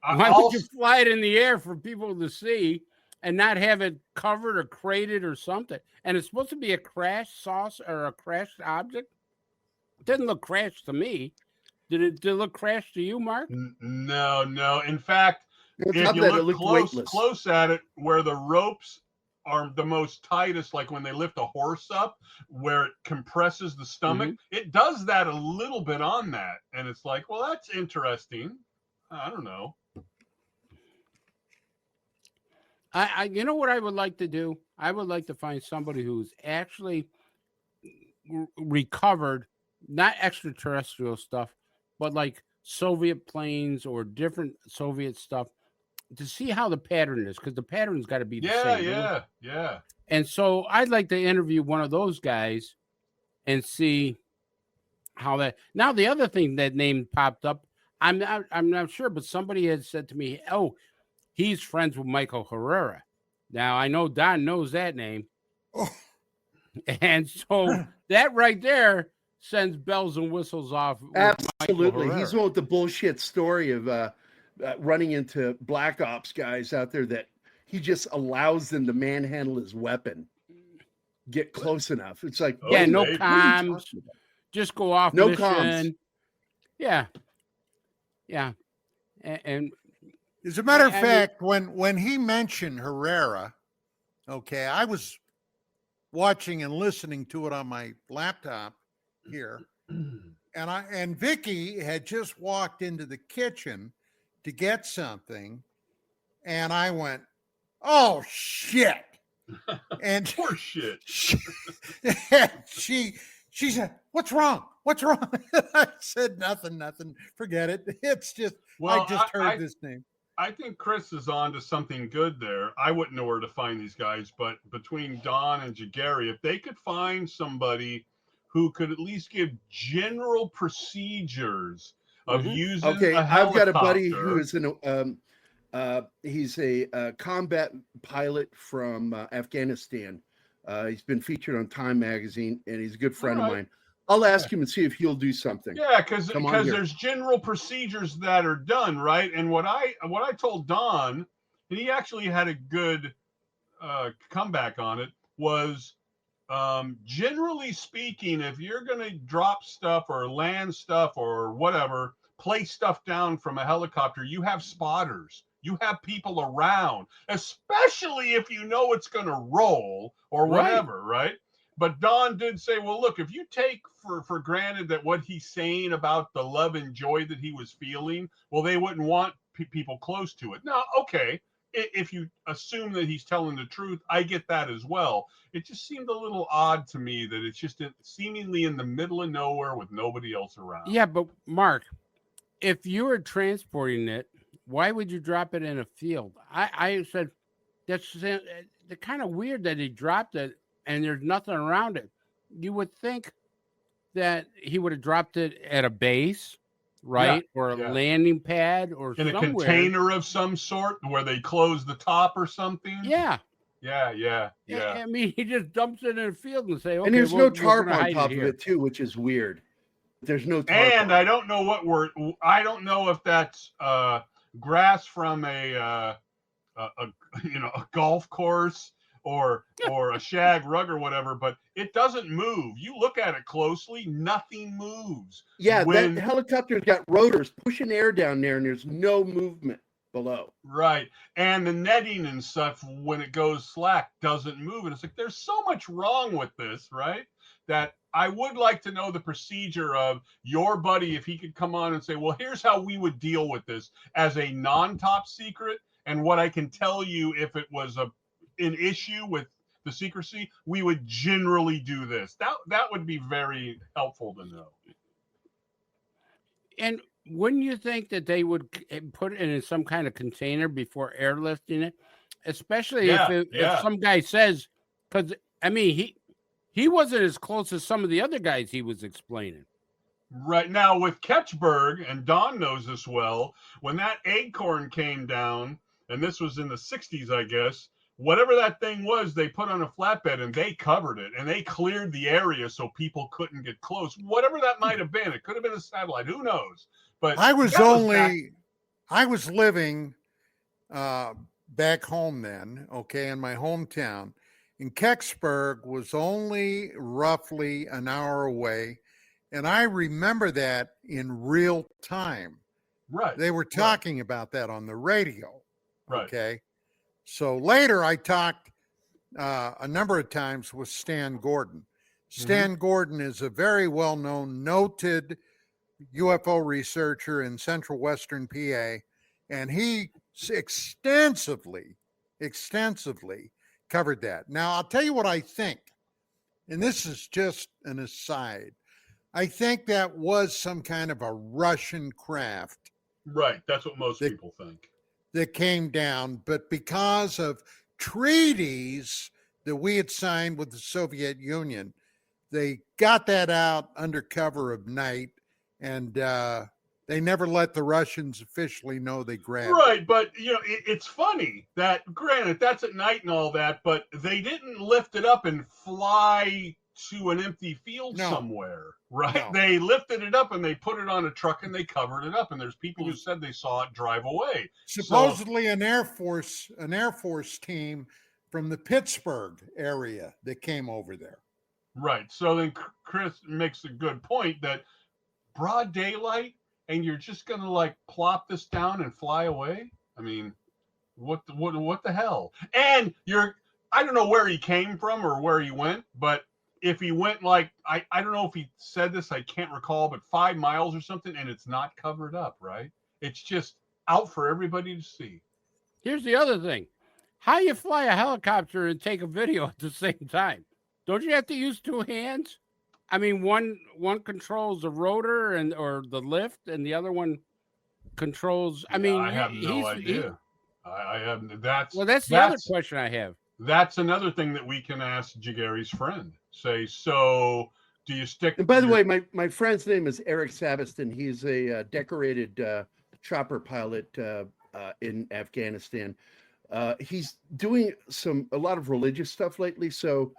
Why would you fly it in the air for people to see and not have it covered or crated or something? And it's supposed to be a crash sauce or a crashed object. It didn't look crashed to me. Did it look crashed to you, Mark? No. In fact, if you look close at it, where the ropes are the most tightest, like when they lift a horse up, where it compresses the stomach, it does that a little bit on that. And it's like, well, that's interesting. I don't know. You know what I would like to do? I would like to find somebody who's actually recovered, not extraterrestrial stuff, but like Soviet planes or different Soviet stuff, to see how the pattern is, because the pattern's got to be the same. Yeah. And so I'd like to interview one of those guys and see how that. Now, the other thing that name popped up, I'm not sure, but somebody had said to me, oh, he's friends with Michael Herrera. Now, I know Don knows that name. Oh. And so that right there sends bells and whistles off. Absolutely. He's the one with the bullshit story of running into black ops guys out there that he just allows them to manhandle his weapon. Get close enough. It's like, no comms. Just go off. No mission. comms. Yeah. And as a matter of fact, when he mentioned Herrera, okay, I was watching and listening to it on my laptop, here. And Vicky had just walked into the kitchen to get something, and I went, "Oh shit!" And poor shit. She said, "What's wrong? What's wrong?" I said, "Nothing. Forget it. It's just I just heard this name." I think Chris is on to something good there. I wouldn't know where to find these guys, but between Don and Gerry, if they could find somebody who could at least give general procedures of using a helicopter. I've got a buddy who is he's a combat pilot from Afghanistan. He's been featured on Time magazine, and he's a good friend of mine. I'll ask him and see if he'll do something. Yeah, because there's general procedures that are done, right? And what I told Don, and he actually had a good comeback on it, was generally speaking, if you're going to drop stuff or land stuff or whatever, place stuff down from a helicopter, you have spotters. You have people around, especially if you know it's going to roll or whatever, right? But Don did say, well, look, if you take for granted that what he's saying about the love and joy that he was feeling, well, they wouldn't want people close to it. Now, okay, if you assume that he's telling the truth, I get that as well. It just seemed a little odd to me that it's just seemingly in the middle of nowhere with nobody else around. Yeah, but Mark, if you were transporting it, why would you drop it in a field? I said, that's kind of weird that he dropped it and there's nothing around it. You would think that he would have dropped it at a base, right? Yeah, or a landing pad or in somewhere. A container of some sort where they close the top or something. Yeah. Yeah. I mean, he just dumps it in a field and say, okay, and there's no tarp on top of it too, which is weird. There's no tarp. And I don't know I don't know if that's grass from a golf course or a shag rug or whatever, but it doesn't move. You look at it closely, nothing moves. Yeah, that helicopter's got rotors pushing air down there, and there's no movement below. Right. And the netting and stuff, when it goes slack, doesn't move. And it's like, there's so much wrong with this, right? That I would like to know the procedure of your buddy, if he could come on and say, well, here's how we would deal with this as a non-top secret. And what I can tell you, if it was an issue with the secrecy, we would generally do this. That would be very helpful to know. And wouldn't you think that they would put it in some kind of container before airlifting it? Especially if some guy says, because, I mean, he wasn't as close as some of the other guys he was explaining. Right. Now, with Ketchberg, and Don knows this well, when that acorn came down, and this was in the 60s, I guess, whatever that thing was, they put on a flatbed and they covered it and they cleared the area so people couldn't get close. Whatever that might have been, it could have been a satellite. Who knows? But I was living back home then, okay, in my hometown. And Kecksburg was only roughly an hour away. And I remember that in real time. Right. They were talking about that on the radio. Right. Okay. So later I talked a number of times with Stan Gordon. Stan Gordon is a very well-known, noted UFO researcher in central western PA. And he extensively covered that. Now, I'll tell you what I think. And this is just an aside. I think that was some kind of a Russian craft. Right. That's what most people think. That came down, but because of treaties that we had signed with the Soviet Union, they got that out under cover of night, and they never let the Russians officially know they grabbed it. But it's funny that, granted, that's at night and all that, but they didn't lift it up and fly to an empty field somewhere, right? No. They lifted it up and they put it on a truck and they covered it up. And there's people who said they saw it drive away. Supposedly an Air Force team from the Pittsburgh area that came over there. Right. So then Chris makes a good point that broad daylight and you're just going to like plop this down and fly away. I mean, what the hell? And I don't know where he came from or where he went, but if he went like, I don't know if he said this, I can't recall, but 5 miles or something, and it's not covered up, right? It's just out for everybody to see. Here's the other thing. How you fly a helicopter and take a video at the same time? Don't you have to use two hands? I mean, one controls the rotor or the lift, and the other one controls. I mean, I have no idea. I have that's the other question I have. That's another thing that we can ask Gerry's friend. Say, so do you stick? And by the way, my friend's name is Eric Savaston. He's a decorated chopper pilot in Afghanistan. He's doing a lot of religious stuff lately, so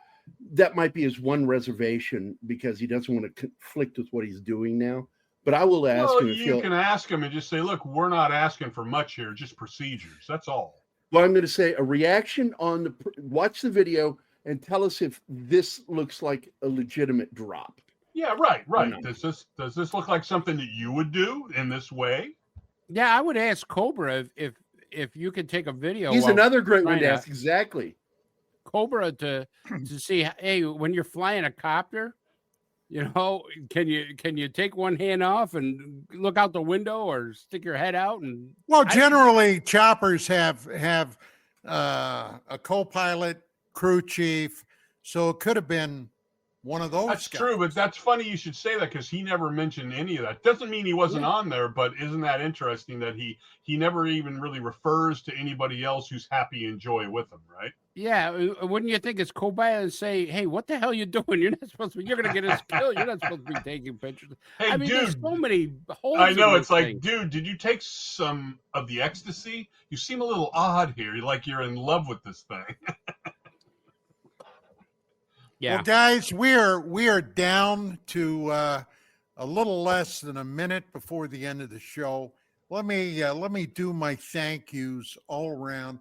that might be his one reservation because he doesn't want to conflict with what he's doing now. But I will ask him if you can ask him and just say, look, we're not asking for much here, just procedures. That's all. Well, I'm going to say a reaction on watch the video and tell us if this looks like a legitimate drop. Yeah, right. Does this look like something that you would do in this way? Yeah, I would ask Cobra if you could take a video. He's another great one to ask. Exactly. Cobra to see, hey, when you're flying a copter, can you take one hand off and look out the window or stick your head out? And generally choppers have a co-pilot, crew chief, so it could have been one of those That's guys. True, but that's funny you should say that because he never mentioned any of that. Doesn't mean he wasn't on there, but isn't that interesting that he never even really refers to anybody else who's happy and joy with him, right? Yeah, wouldn't you think it's co-pilot and say, hey, what the hell are you doing? You're not supposed to be, you're going to get us killed. You're not supposed to be taking pictures. Hey, I mean, dude, there's so many holes. I know, it's like, thing. dude, did you take some of the ecstasy? You seem a little odd here. Like you're in love with this thing. Yeah. Well, guys, we are down to a little less than a minute before the end of the show. Let me do my thank yous all around.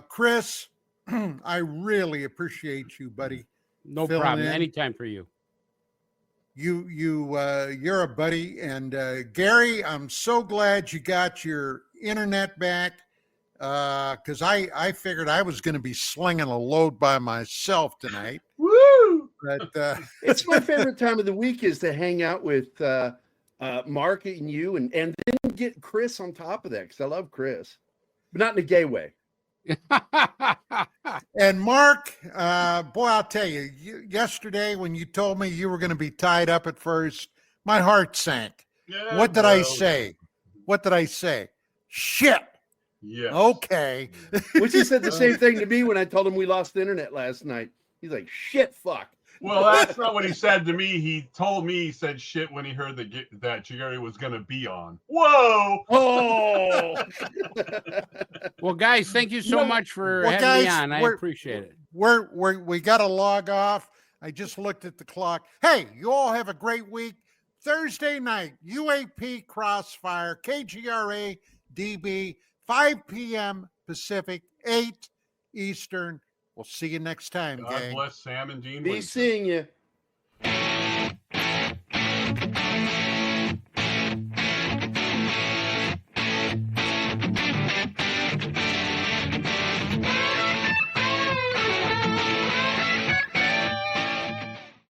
Chris, I really appreciate you, buddy. No problem. Anytime for you. You're a buddy, and Gerry, I'm so glad you got your internet back. Because I figured I was going to be slinging a load by myself tonight. Woo! But it's my favorite time of the week is to hang out with Mark and you, and then get Chris on top of that because I love Chris, but not in a gay way. And Mark, boy, I'll tell you, yesterday when you told me you were going to be tied up at first, my heart sank. Yeah, what did I say? What did I say? Shit. Yeah. Okay. Which he said the same thing to me when I told him we lost the internet last night. He's like, shit, fuck. Well, that's not what he said to me. He told me he said shit when he heard that Gerry was going to be on. Whoa. Oh. Well, guys, thank you so much for having me on. I appreciate it. We got to log off. I just looked at the clock. Hey, you all have a great week. Thursday night, UAP Crossfire, KGRAdb, 5 p.m. Pacific, 8 Eastern. We'll see you next time, God gang. bless Sam and Dean. Be seeing you.